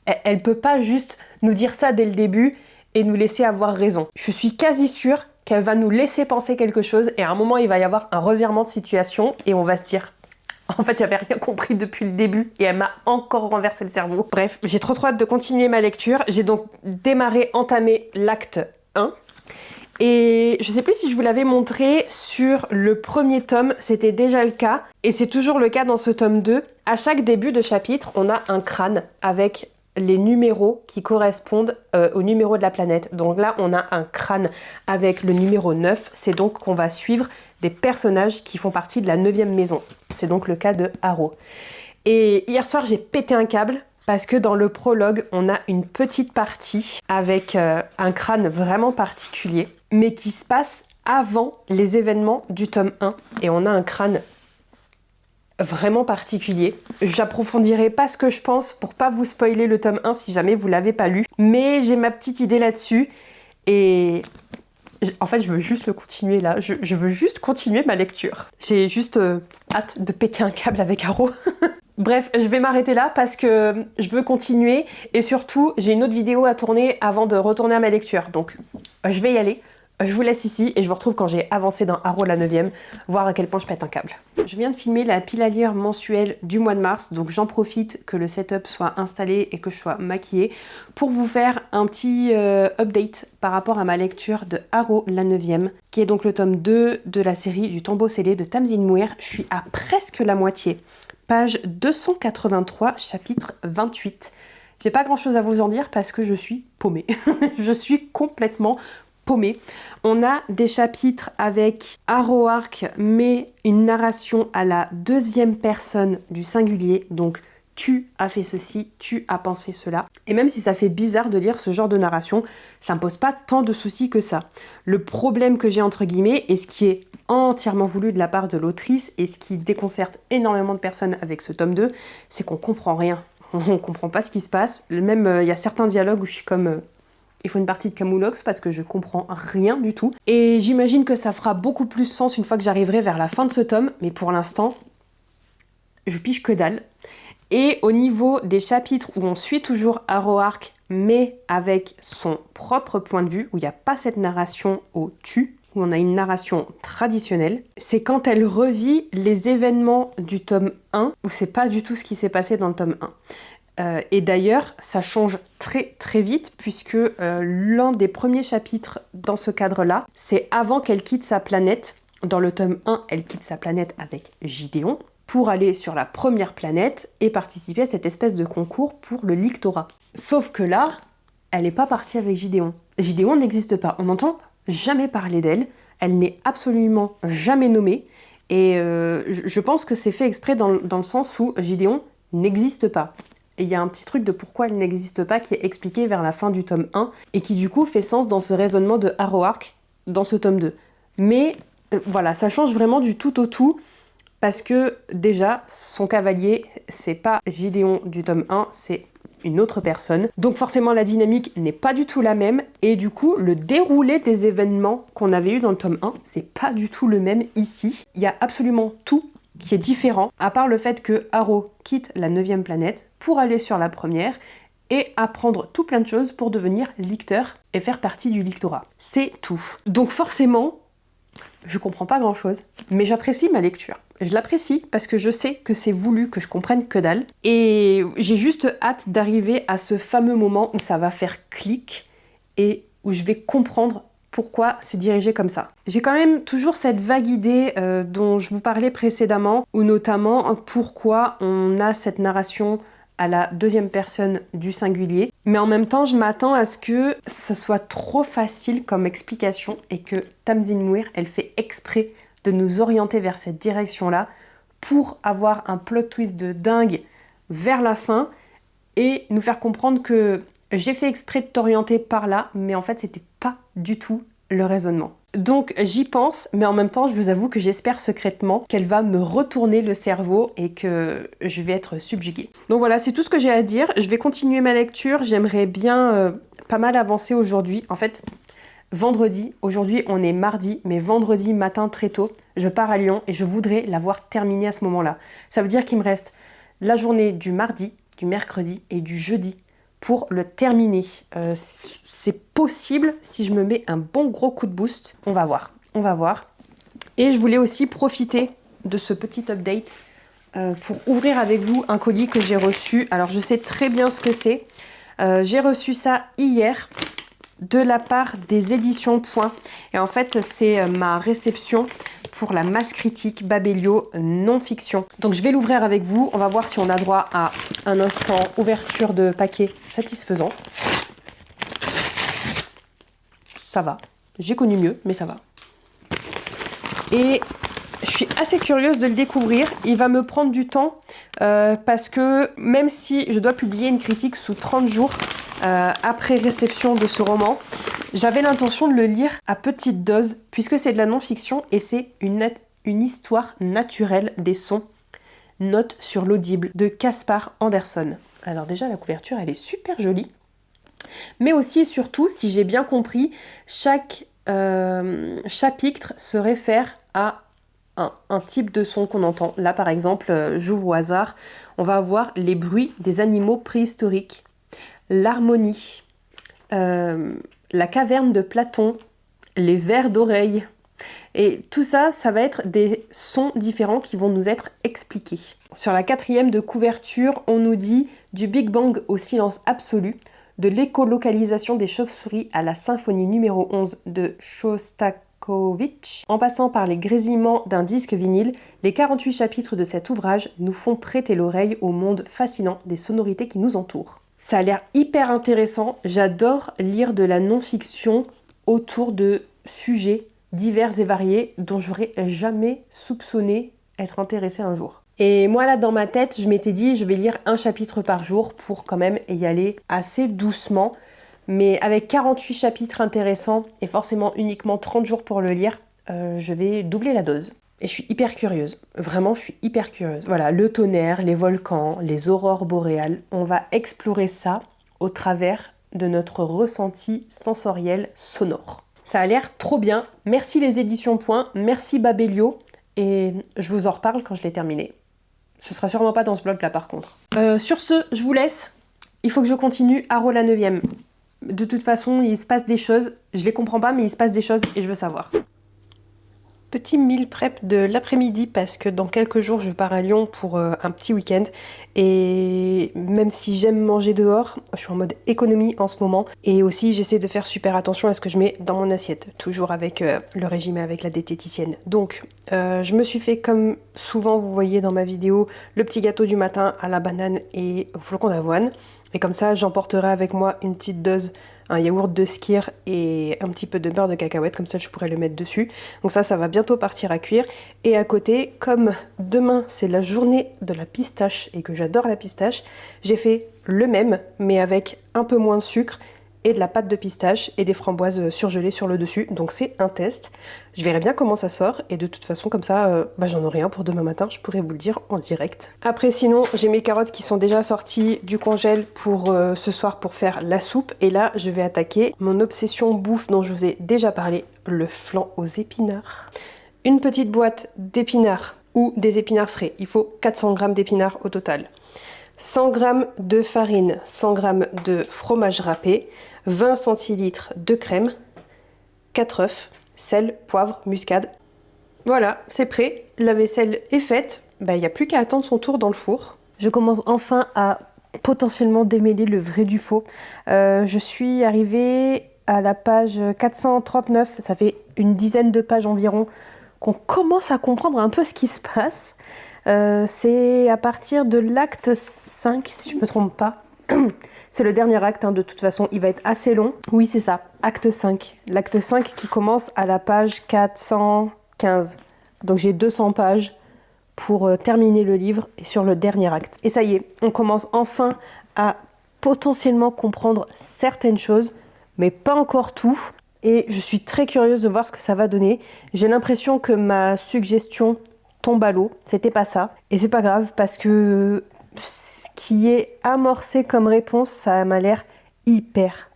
elle peut pas juste nous dire ça dès le début et nous laisser avoir raison. Je suis quasi sûre qu'elle va nous laisser penser quelque chose et à un moment il va y avoir un revirement de situation et on va se dire en fait j'avais rien compris depuis le début et elle m'a encore renversé le cerveau. Bref, j'ai trop hâte de continuer ma lecture. J'ai donc entamé l'acte 1 et je sais plus si je vous l'avais montré sur le premier tome, c'était déjà le cas et c'est toujours le cas dans ce tome 2. À chaque début de chapitre, on a un crâne avec les numéros qui correspondent au numéro de la planète. Donc là, on a un crâne avec le numéro 9. C'est donc qu'on va suivre des personnages qui font partie de la 9e maison. C'est donc le cas de Harrow. Et hier soir, j'ai pété un câble parce que dans le prologue, on a une petite partie avec un crâne vraiment particulier, mais qui se passe avant les événements du tome 1. Et on a un crâne vraiment particulier. J'approfondirai pas ce que je pense pour pas vous spoiler le tome 1 si jamais vous l'avez pas lu, mais j'ai ma petite idée là-dessus et en fait je veux juste le continuer là, je veux juste continuer ma lecture. J'ai juste hâte de péter un câble avec Harrow. Bref, je vais m'arrêter là parce que je veux continuer et surtout j'ai une autre vidéo à tourner avant de retourner à ma lecture, donc je vais y aller. Je vous laisse ici et je vous retrouve quand j'ai avancé dans Harrow la 9e, voir à quel point je pète un câble. Je viens de filmer la pile à lire mensuelle du mois de mars, donc j'en profite que le setup soit installé et que je sois maquillée pour vous faire un petit update par rapport à ma lecture de Harrow la 9e, qui est donc le tome 2 de la série du Tombeau scellé de Tamsyn Muir. Je suis à presque la moitié, page 283, chapitre 28. J'ai pas grand chose à vous en dire parce que je suis paumée. Je suis complètement paumée. On a des chapitres avec Harrowark, mais une narration à la 2e personne du singulier, donc tu as fait ceci, tu as pensé cela. Et même si ça fait bizarre de lire ce genre de narration, ça me pose pas tant de soucis que ça. Le problème que j'ai entre guillemets, et ce qui est entièrement voulu de la part de l'autrice, et ce qui déconcerte énormément de personnes avec ce tome 2, c'est qu'on comprend rien. On comprend pas ce qui se passe. Même il y a certains dialogues où je suis comme... il faut une partie de Camoulox parce que je comprends rien du tout. Et j'imagine que ça fera beaucoup plus sens une fois que j'arriverai vers la fin de ce tome, mais pour l'instant, je pige que dalle. Et au niveau des chapitres où on suit toujours Harrowark, mais avec son propre point de vue, où il n'y a pas cette narration au tu, où on a une narration traditionnelle, c'est quand elle revit les événements du tome 1, où c'est pas du tout ce qui s'est passé dans le tome 1. Et d'ailleurs, ça change très très vite puisque l'un des premiers chapitres dans ce cadre-là, c'est avant qu'elle quitte sa planète. Dans le tome 1, elle quitte sa planète avec Gideon pour aller sur la première planète et participer à cette espèce de concours pour le lictorat. Sauf que là, elle n'est pas partie avec Gideon. Gideon n'existe pas. On n'entend jamais parler d'elle. Elle n'est absolument jamais nommée. Et je pense que c'est fait exprès dans le sens où Gideon n'existe pas. Et il y a un petit truc de pourquoi elle n'existe pas qui est expliqué vers la fin du tome 1 et qui du coup fait sens dans ce raisonnement de Harrowark dans ce tome 2. Mais voilà, ça change vraiment du tout au tout parce que déjà, son cavalier, c'est pas Gideon du tome 1, c'est une autre personne. Donc forcément, la dynamique n'est pas du tout la même et du coup, le déroulé des événements qu'on avait eu dans le tome 1, c'est pas du tout le même ici. Il y a absolument tout qui est différent, à part le fait que Harrow quitte la 9e planète pour aller sur la première et apprendre tout plein de choses pour devenir licteur et faire partie du lictorat. C'est tout. Donc forcément, je comprends pas grand chose, mais j'apprécie ma lecture. Je l'apprécie parce que je sais que c'est voulu que je comprenne que dalle et j'ai juste hâte d'arriver à ce fameux moment où ça va faire clic et où je vais comprendre pourquoi c'est dirigé comme ça. J'ai quand même toujours cette vague idée dont je vous parlais précédemment, ou notamment pourquoi on a cette narration à la 2e personne du singulier. Mais en même temps, je m'attends à ce que ce soit trop facile comme explication et que Tamsyn Muir, elle fait exprès de nous orienter vers cette direction-là pour avoir un plot twist de dingue vers la fin et nous faire comprendre que j'ai fait exprès de t'orienter par là, mais en fait, c'était pas du tout le raisonnement. Donc j'y pense, mais en même temps, je vous avoue que j'espère secrètement qu'elle va me retourner le cerveau et que je vais être subjuguée. Donc voilà, c'est tout ce que j'ai à dire. Je vais continuer ma lecture. J'aimerais bien pas mal avancer aujourd'hui. En fait, vendredi, aujourd'hui on est mardi, mais vendredi matin très tôt, je pars à Lyon et je voudrais l'avoir terminé à ce moment-là. Ça veut dire qu'il me reste la journée du mardi, du mercredi et du jeudi pour le terminer. C'est possible si je me mets un bon gros coup de boost. On va voir, on va voir. Et je voulais aussi profiter de ce petit update pour ouvrir avec vous un colis que j'ai reçu. Alors je sais très bien ce que c'est. J'ai reçu ça hier de la part des éditions Point. Et en fait, c'est ma réception pour la masse critique Babelio non-fiction. Donc je vais l'ouvrir avec vous. On va voir si on a droit à un instant ouverture de paquet satisfaisant. Ça va. J'ai connu mieux, mais ça va. et je suis assez curieuse de le découvrir. Il va me prendre du temps parce que même si je dois publier une critique sous 30 jours après réception de ce roman, j'avais l'intention de le lire à petite dose puisque c'est de la non-fiction et c'est une histoire naturelle des sons. Note sur l'audible de Caspar Anderson. Alors déjà la couverture elle est super jolie, mais aussi et surtout, si j'ai bien compris, chaque chapitre se réfère à un type de son qu'on entend. Là par exemple, j'ouvre au hasard, on va avoir les bruits des animaux préhistoriques, l'harmonie, la caverne de Platon, les vers d'oreille. Et tout ça, ça va être des sons différents qui vont nous être expliqués. Sur la 4e de couverture, on nous dit du Big Bang au silence absolu, de l'écolocalisation des chauves-souris à la symphonie numéro 11 de Shostakovich, en passant par les grésillements d'un disque vinyle, les 48 chapitres de cet ouvrage nous font prêter l'oreille au monde fascinant des sonorités qui nous entourent. Ça a l'air hyper intéressant, j'adore lire de la non-fiction autour de sujets divers et variés dont j'aurais jamais soupçonné être intéressée un jour. Et moi là dans ma tête, je m'étais dit je vais lire un chapitre par jour pour quand même y aller assez doucement. Mais avec 48 chapitres intéressants et forcément uniquement 30 jours pour le lire, je vais doubler la dose. Et je suis hyper curieuse, vraiment je suis hyper curieuse. Voilà, le tonnerre, les volcans, les aurores boréales, on va explorer ça au travers de notre ressenti sensoriel sonore. Ça a l'air trop bien. Merci les éditions Point, merci Babelio. Et je vous en reparle quand je l'ai terminé. Ce sera sûrement pas dans ce blog là par contre. Sur ce, je vous laisse. Il faut que je continue Arro la 9e. De toute façon, il se passe des choses. Je les comprends pas, mais il se passe des choses et je veux savoir. Petit meal prep de l'après-midi parce que dans quelques jours je pars à Lyon pour un petit week-end et même si j'aime manger dehors, je suis en mode économie en ce moment et aussi j'essaie de faire super attention à ce que je mets dans mon assiette, toujours avec le régime et avec la diététicienne. Donc je me suis fait comme souvent vous voyez dans ma vidéo le petit gâteau du matin à la banane et au flocon d'avoine et comme ça j'emporterai avec moi une petite dose, un yaourt de skyr et un petit peu de beurre de cacahuète, comme ça je pourrais le mettre dessus. Donc ça va bientôt partir à cuire. Et à côté, comme demain c'est la journée de la pistache et que j'adore la pistache, j'ai fait le même mais avec un peu moins de sucre et de la pâte de pistache et des framboises surgelées sur le dessus. Donc c'est un test. Je verrai bien comment ça sort et de toute façon comme ça j'en aurai un pour demain matin, je pourrai vous le dire en direct. Après sinon j'ai mes carottes qui sont déjà sorties du congèle pour ce soir pour faire la soupe et là je vais attaquer mon obsession bouffe dont je vous ai déjà parlé, le flan aux épinards. Une petite boîte d'épinards ou des épinards frais, il faut 400 g d'épinards au total. 100 g de farine, 100 g de fromage râpé, 20 centilitres de crème, 4 œufs, sel, poivre, muscade. Voilà, c'est prêt, la vaisselle est faite, il n'y a plus qu'à attendre son tour dans le four. Je commence enfin à potentiellement démêler le vrai du faux. Je suis arrivée à la page 439, ça fait une dizaine de pages environ, qu'on commence à comprendre un peu ce qui se passe. C'est à partir de l'acte 5, si je ne me trompe pas. C'est le dernier acte, de toute façon, il va être assez long. Oui, c'est ça, acte 5. L'acte 5 qui commence à la page 415. Donc j'ai 200 pages pour terminer le livre et sur le dernier acte. Et ça y est, on commence enfin à potentiellement comprendre certaines choses, mais pas encore tout. Et je suis très curieuse de voir ce que ça va donner. J'ai l'impression que ma suggestion tombe à l'eau, c'était pas ça. Et c'est pas grave parce que ce qui est amorcé comme réponse, ça m'a l'air hyper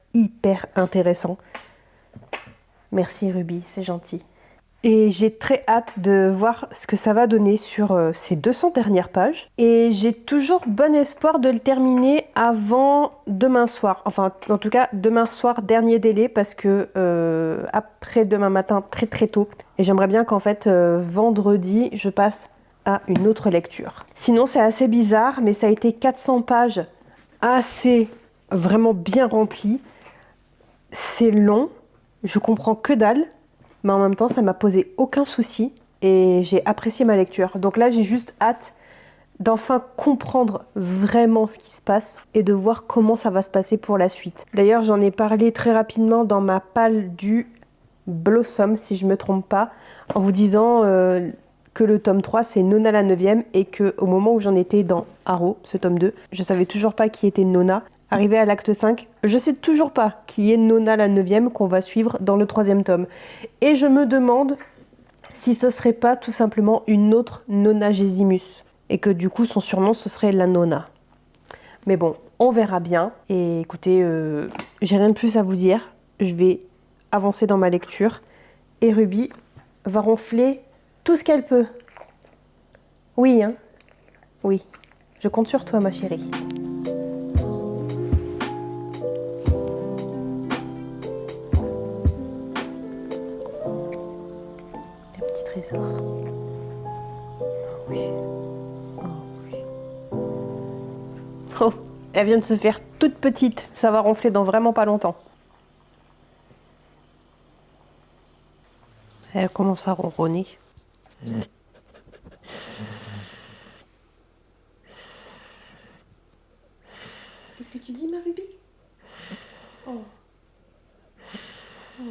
intéressant. Merci Ruby, c'est gentil. Et j'ai très hâte de voir ce que ça va donner sur ces 200 dernières pages. Et j'ai toujours bon espoir de le terminer avant demain soir. Enfin, en tout cas, demain soir, dernier délai, parce que après demain matin, très tôt. Et j'aimerais bien qu'en fait, vendredi, je passe à une autre lecture. Sinon, c'est assez bizarre, mais ça a été 400 pages assez vraiment bien remplies. C'est long, je comprends que dalle. Mais en même temps, ça m'a posé aucun souci et j'ai apprécié ma lecture. Donc là, j'ai juste hâte d'enfin comprendre vraiment ce qui se passe et de voir comment ça va se passer pour la suite. D'ailleurs, j'en ai parlé très rapidement dans ma palle du Blossom, si je me trompe pas, en vous disant que le tome 3 c'est Nona la 9e et qu'au moment où j'en étais dans Arrow, ce tome 2, je savais toujours pas qui était Nona. Arrivé à l'acte 5, je sais toujours pas qui est Nona la 9e qu'on va suivre dans le 3e tome. Et je me demande si ce serait pas tout simplement une autre Nona Gésimus. Et que du coup son surnom ce serait la Nona. Mais bon, on verra bien. Et écoutez, j'ai rien de plus à vous dire. Je vais avancer dans ma lecture. Et Ruby va ronfler tout ce qu'elle peut. Oui, hein? Oui. Je compte sur toi, ma chérie. Le petit trésor. Oui. Oh, oui. Oh, elle vient de se faire toute petite. Ça va ronfler dans vraiment pas longtemps. Elle commence à ronronner. Qu'est-ce que tu dis, ma Ruby? Oh. Oh.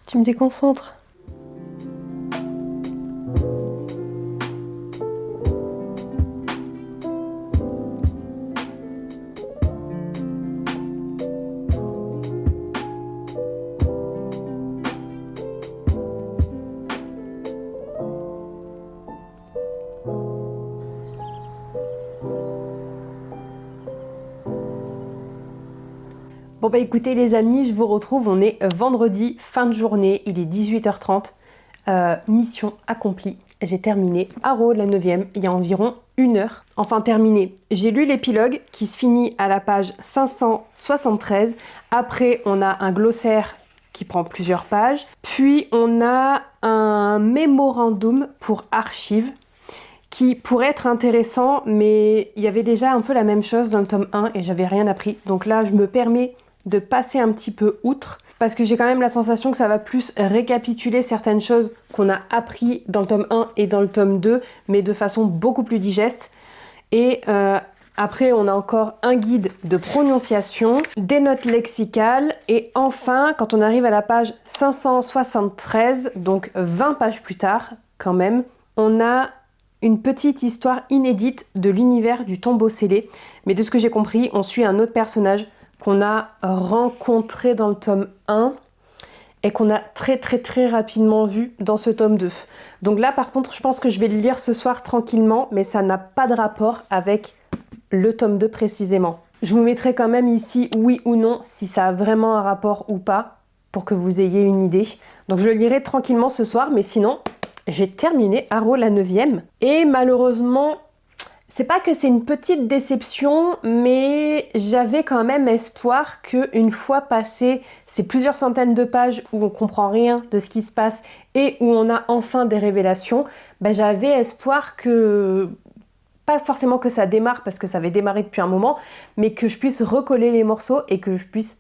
Tu me déconcentres. Bon bah écoutez les amis, je vous retrouve, on est vendredi, fin de journée, il est 18h30, mission accomplie. J'ai terminé Arrow la 9e il y a environ 1 heure. Enfin terminé, j'ai lu l'épilogue qui se finit à la page 573. Après on a un glossaire qui prend plusieurs pages. Puis on a un mémorandum pour archives qui pourrait être intéressant, mais il y avait déjà un peu la même chose dans le tome 1 et j'avais rien appris. Donc là je me permets de passer un petit peu outre parce que j'ai quand même la sensation que ça va plus récapituler certaines choses qu'on a appris dans le tome 1 et dans le tome 2, mais de façon beaucoup plus digeste. Et après, on a encore un guide de prononciation, des notes lexicales, et enfin, quand on arrive à la page 573, donc 20 pages plus tard, quand même, on a une petite histoire inédite de l'univers du tombeau scellé. Mais de ce que j'ai compris, on suit un autre personnage qu'on a rencontré dans le tome 1 et qu'on a très rapidement vu dans ce tome 2. Donc là par contre je pense que je vais le lire ce soir tranquillement, mais ça n'a pas de rapport avec le tome 2 précisément. Je vous mettrai quand même ici oui ou non si ça a vraiment un rapport ou pas pour que vous ayez une idée. Donc je le lirai tranquillement ce soir, mais sinon j'ai terminé Arrow la 9e et malheureusement c'est pas que c'est une petite déception, mais j'avais quand même espoir qu'une fois passé ces plusieurs centaines de pages où on comprend rien de ce qui se passe et où on a enfin des révélations, j'avais espoir que, pas forcément que ça démarre parce que ça avait démarré depuis un moment, mais que je puisse recoller les morceaux et que je puisse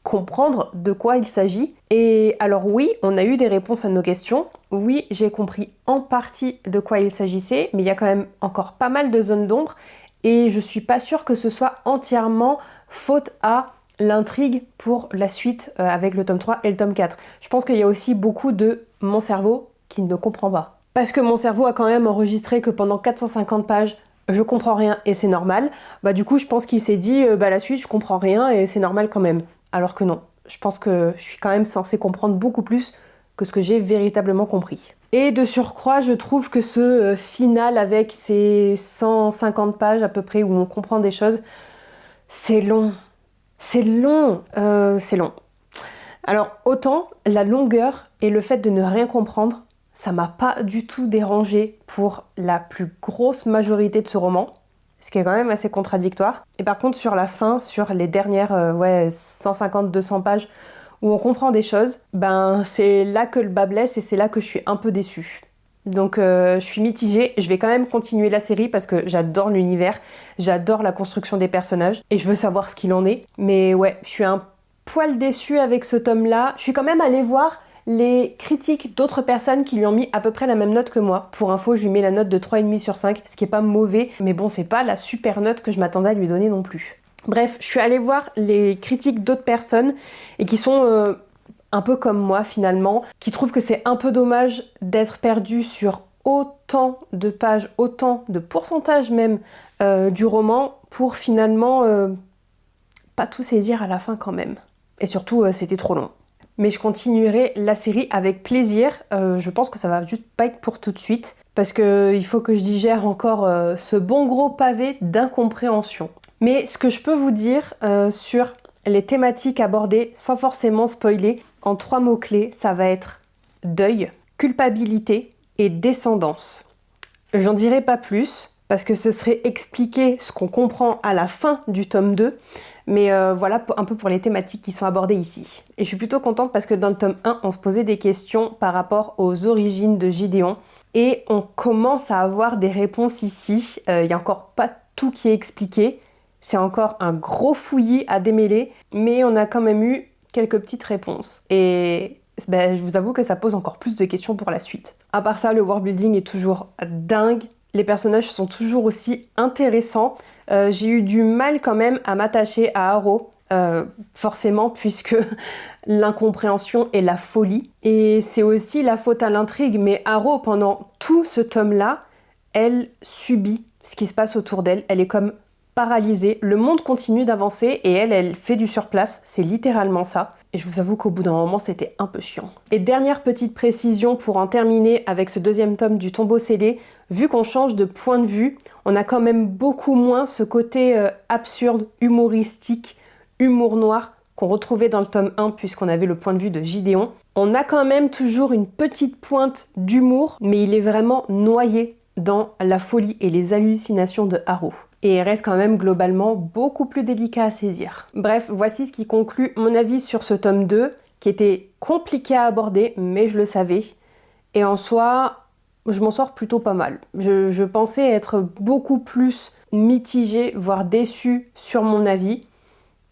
comprendre de quoi il s'agit. Et alors oui, on a eu des réponses à nos questions. Oui, j'ai compris en partie de quoi il s'agissait, mais il y a quand même encore pas mal de zones d'ombre et je suis pas sûre que ce soit entièrement faute à l'intrigue pour la suite avec le tome 3 et le tome 4. Je pense qu'il y a aussi beaucoup de mon cerveau qui ne comprend pas. Parce que mon cerveau a quand même enregistré que pendant 450 pages, je comprends rien et c'est normal. Du coup, je pense qu'il s'est dit, la suite, je comprends rien et c'est normal quand même. Alors que non, je pense que je suis quand même censée comprendre beaucoup plus que ce que j'ai véritablement compris. Et de surcroît, je trouve que ce final avec ces 150 pages à peu près où on comprend des choses, c'est long. C'est long. C'est long. Alors autant la longueur et le fait de ne rien comprendre, ça m'a pas du tout dérangé pour la plus grosse majorité de ce roman. Ce qui est quand même assez contradictoire. Et par contre, sur la fin, sur les dernières 150-200 pages où on comprend des choses, c'est là que le bas blesse et c'est là que je suis un peu déçue. Donc je suis mitigée, je vais quand même continuer la série parce que j'adore l'univers, j'adore la construction des personnages et je veux savoir ce qu'il en est. Mais ouais, je suis un poil déçue avec ce tome-là. Je suis quand même allée voir les critiques d'autres personnes qui lui ont mis à peu près la même note que moi. Pour info, je lui mets la note de 3,5 sur 5, ce qui est pas mauvais, mais bon, c'est pas la super note que je m'attendais à lui donner non plus. Bref, je suis allée voir les critiques d'autres personnes et qui sont un peu comme moi finalement, qui trouvent que c'est un peu dommage d'être perdu sur autant de pages, autant de pourcentage même du roman pour finalement pas tout saisir à la fin quand même. Et surtout, c'était trop long. Mais je continuerai la série avec plaisir. Je pense que ça va juste pas être pour tout de suite parce qu'il faut que je digère encore ce bon gros pavé d'incompréhension. Mais ce que je peux vous dire sur les thématiques abordées sans forcément spoiler, en 3 mots-clés, ça va être deuil, culpabilité et descendance. J'en dirai pas plus parce que ce serait expliquer ce qu'on comprend à la fin du tome 2, mais voilà un peu pour les thématiques qui sont abordées ici. Et je suis plutôt contente parce que dans le tome 1, on se posait des questions par rapport aux origines de Gideon et on commence à avoir des réponses ici. Il n'y a encore pas tout qui est expliqué, c'est encore un gros fouillis à démêler, mais on a quand même eu quelques petites réponses. Et je vous avoue que ça pose encore plus de questions pour la suite. À part ça, le world building est toujours dingue. Les personnages sont toujours aussi intéressants. J'ai eu du mal quand même à m'attacher à Harrow, forcément, puisque l'incompréhension est la folie. Et c'est aussi la faute à l'intrigue, mais Harrow, pendant tout ce tome-là, elle subit ce qui se passe autour d'elle. Elle est comme paralysée. Le monde continue d'avancer et elle fait du surplace. C'est littéralement ça. Et je vous avoue qu'au bout d'un moment, c'était un peu chiant. Et dernière petite précision pour en terminer avec ce 2e tome du Tombeau scellé, vu qu'on change de point de vue, on a quand même beaucoup moins ce côté absurde, humoristique, humour noir qu'on retrouvait dans le tome 1 puisqu'on avait le point de vue de Gideon. On a quand même toujours une petite pointe d'humour, mais il est vraiment noyé dans la folie et les hallucinations de Harrow. Et reste quand même globalement beaucoup plus délicat à saisir. Bref, voici ce qui conclut mon avis sur ce tome 2, qui était compliqué à aborder, mais je le savais. Et en soi, je m'en sors plutôt pas mal. Je pensais être beaucoup plus mitigée, voire déçue sur mon avis,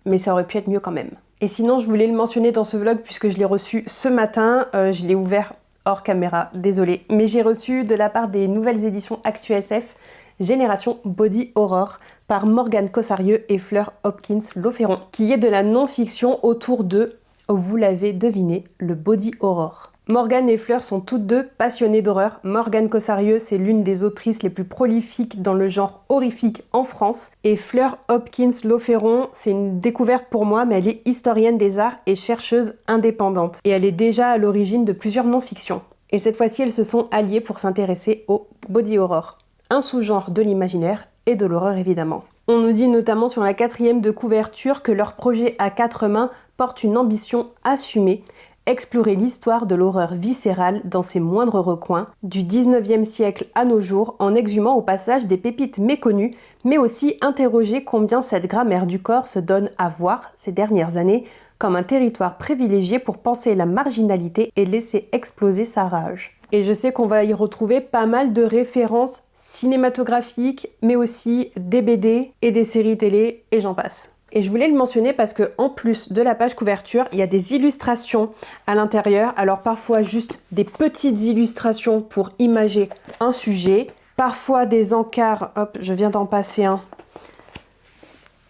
mais ça aurait pu être mieux quand même. Et sinon, je voulais le mentionner dans ce vlog puisque je l'ai reçu ce matin, je l'ai ouvert hors caméra, désolée, mais j'ai reçu de la part des nouvelles éditions ActuSF Génération Body Horror par Morgane Cossarieux et Fleur Hopkins-Lauferron, qui est de la non-fiction autour de, vous l'avez deviné, le body horror. Morgane et Fleur sont toutes deux passionnées d'horreur. Morgane Cossarieux, c'est l'une des autrices les plus prolifiques dans le genre horrifique en France. Et Fleur Hopkins-Lauferron, c'est une découverte pour moi, mais elle est historienne des arts et chercheuse indépendante. Et elle est déjà à l'origine de plusieurs non-fictions. Et cette fois-ci, elles se sont alliées pour s'intéresser au body horror. Un sous-genre de l'imaginaire et de l'horreur évidemment. On nous dit notamment sur la 4e de couverture que leur projet à 4 mains porte une ambition assumée, explorer l'histoire de l'horreur viscérale dans ses moindres recoins, du 19e siècle à nos jours, en exhumant au passage des pépites méconnues, mais aussi interroger combien cette grammaire du corps se donne à voir ces dernières années comme un territoire privilégié pour penser la marginalité et laisser exploser sa rage. Et je sais qu'on va y retrouver pas mal de références cinématographiques, mais aussi des BD et des séries télé, et j'en passe. Et je voulais le mentionner parce que en plus de la page couverture, il y a des illustrations à l'intérieur. Alors parfois juste des petites illustrations pour imager un sujet, parfois des encarts, hop, je viens d'en passer un,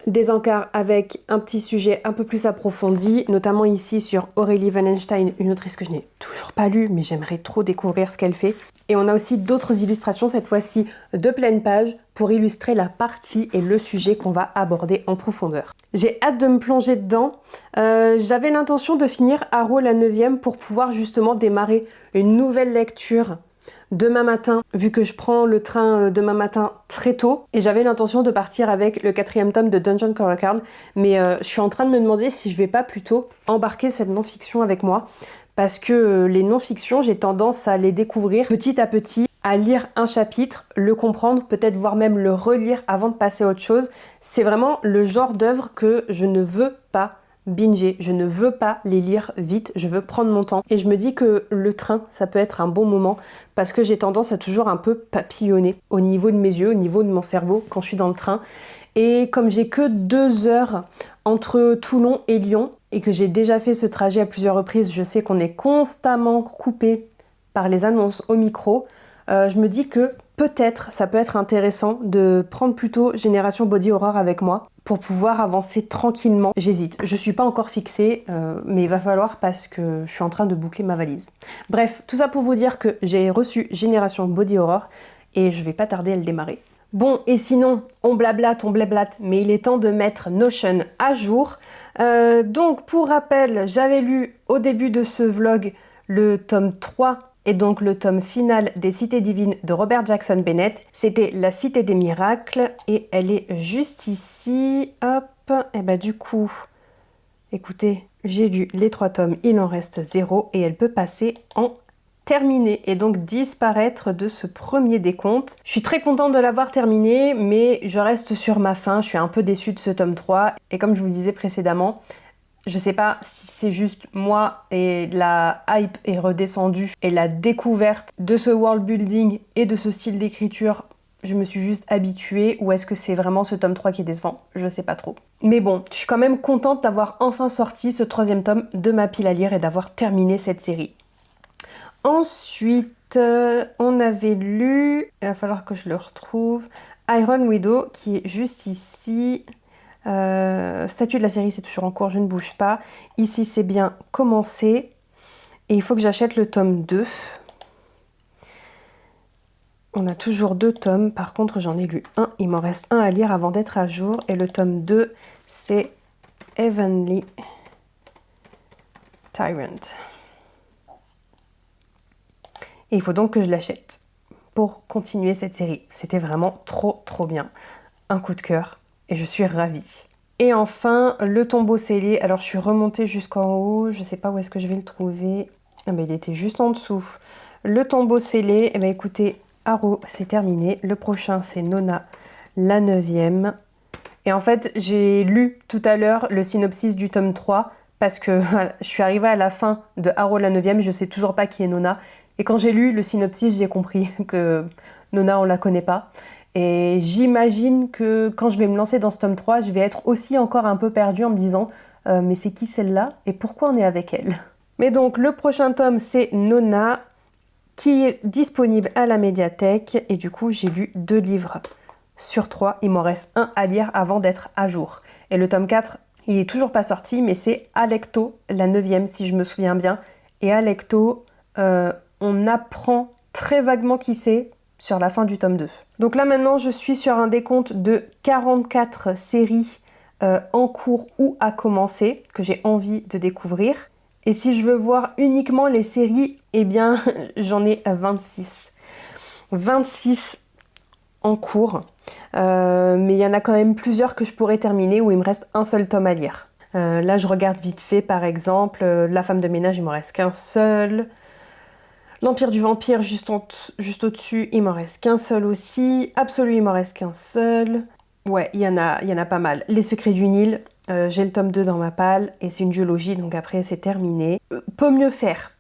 des encarts avec un petit sujet un peu plus approfondi, notamment ici sur Aurélie Wallenstein, une autrice que je n'ai toujours pas lue, mais j'aimerais trop découvrir ce qu'elle fait. Et on a aussi d'autres illustrations, cette fois-ci de pleine page, pour illustrer la partie et le sujet qu'on va aborder en profondeur. J'ai hâte de me plonger dedans. J'avais l'intention de finir Harrow la 9e pour pouvoir justement démarrer une nouvelle lecture demain matin, vu que je prends le train demain matin très tôt, et j'avais l'intention de partir avec le 4e tome de Dungeon Chronicle, mais je suis en train de me demander si je vais pas plutôt embarquer cette non-fiction avec moi, parce que les non-fictions, j'ai tendance à les découvrir petit à petit, à lire un chapitre, le comprendre, peut-être voire même le relire avant de passer à autre chose. C'est vraiment le genre d'œuvre que je ne veux pas binger, je ne veux pas les lire vite, je veux prendre mon temps. Et je me dis que le train, ça peut être un bon moment parce que j'ai tendance à toujours un peu papillonner au niveau de mes yeux, au niveau de mon cerveau quand je suis dans le train. Et comme j'ai que 2 heures entre Toulon et Lyon, et que j'ai déjà fait ce trajet à plusieurs reprises, je sais qu'on est constamment coupé par les annonces au micro. Je me dis que peut-être ça peut être intéressant de prendre plutôt Génération Body Horror avec moi pour pouvoir avancer tranquillement. J'hésite, je suis pas encore fixée, mais il va falloir parce que je suis en train de boucler ma valise. Bref, tout ça pour vous dire que j'ai reçu Génération Body Horror et je vais pas tarder à le démarrer. Bon, et sinon, on blablate, mais il est temps de mettre Notion à jour. Donc, pour rappel, j'avais lu au début de ce vlog le tome 3 et donc le tome final des Cités Divines de Robert Jackson Bennett. C'était La Cité des Miracles et elle est juste ici. Hop, et bah du coup, écoutez, j'ai lu les 3 tomes, il en reste 0 et elle peut passer en terminé et donc disparaître de ce premier décompte. Je suis très contente de l'avoir terminé, mais je reste sur ma faim, je suis un peu déçue de ce tome 3 et comme je vous le disais précédemment, je sais pas si c'est juste moi et la hype est redescendue et la découverte de ce world building et de ce style d'écriture, je me suis juste habituée, ou est-ce que c'est vraiment ce tome 3 qui est décevant? Je sais pas trop. Mais bon, je suis quand même contente d'avoir enfin sorti ce 3e tome de ma pile à lire et d'avoir terminé cette série. Ensuite, on avait lu, il va falloir que je le retrouve, Iron Widow, qui est juste ici. Statut de la série, c'est toujours en cours, je ne bouge pas. Ici, c'est bien commencé. Et il faut que j'achète le tome 2. On a toujours 2 tomes, par contre j'en ai lu un. Il m'en reste un à lire avant d'être à jour. Et le tome 2, c'est Heavenly Tyrant. Et il faut donc que je l'achète pour continuer cette série. C'était vraiment trop bien. Un coup de cœur et je suis ravie. Et enfin, le tombeau scellé. Alors je suis remontée jusqu'en haut. Je ne sais pas où est-ce que je vais le trouver. Ah ben, il était juste en dessous. Le tombeau scellé. Eh bien écoutez, Arrow, c'est terminé. Le prochain, c'est Nona, la 9e. Et en fait, j'ai lu tout à l'heure le synopsis du tome 3 parce que voilà, je suis arrivée à la fin de Arrow, la 9e. Je ne sais toujours pas qui est Nona. Et quand j'ai lu le synopsis, j'ai compris que Nona, on la connaît pas. Et j'imagine que quand je vais me lancer dans ce tome 3, je vais être aussi encore un peu perdue en me disant mais c'est qui celle-là et pourquoi on est avec elle? Mais donc le prochain tome, c'est Nona, qui est disponible à la médiathèque. Et du coup, j'ai lu 2 livres sur 3. Il m'en reste un à lire avant d'être à jour. Et le tome 4, il est toujours pas sorti, mais c'est Alecto, la 9e, si je me souviens bien. Et Alecto... on apprend très vaguement qui c'est sur la fin du tome 2. Donc là maintenant je suis sur un décompte de 44 séries en cours ou à commencer que j'ai envie de découvrir. Et si je veux voir uniquement les séries, eh bien j'en ai 26. 26 en cours. Mais il y en a quand même plusieurs que je pourrais terminer où il me reste un seul tome à lire. Là je regarde vite fait par exemple, La femme de ménage il m'en reste qu'un seul. L'Empire du Vampire, juste au-dessus, il m'en reste qu'un seul aussi. Absolu, il m'en reste qu'un seul. Ouais, il y en a pas mal. Les Secrets du Nil, j'ai le tome 2 dans ma palle et c'est une duologie, donc après c'est terminé. Peut mieux faire.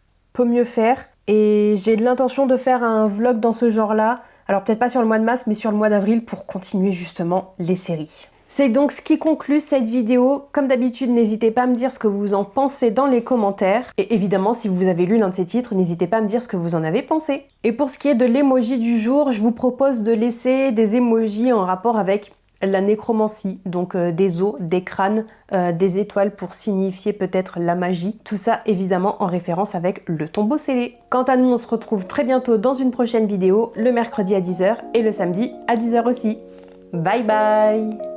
Et j'ai l'intention de faire un vlog dans ce genre-là. Alors peut-être pas sur le mois de mars, mais sur le mois d'avril pour continuer justement les séries. C'est donc ce qui conclut cette vidéo. Comme d'habitude, n'hésitez pas à me dire ce que vous en pensez dans les commentaires. Et évidemment, si vous avez lu l'un de ces titres, n'hésitez pas à me dire ce que vous en avez pensé. Et pour ce qui est de l'emoji du jour, je vous propose de laisser des emojis en rapport avec la nécromancie. Donc des os, des crânes, des étoiles pour signifier peut-être la magie. Tout ça évidemment en référence avec le tombeau scellé. Quant à nous, on se retrouve très bientôt dans une prochaine vidéo, le mercredi à 10h et le samedi à 10h aussi. Bye bye!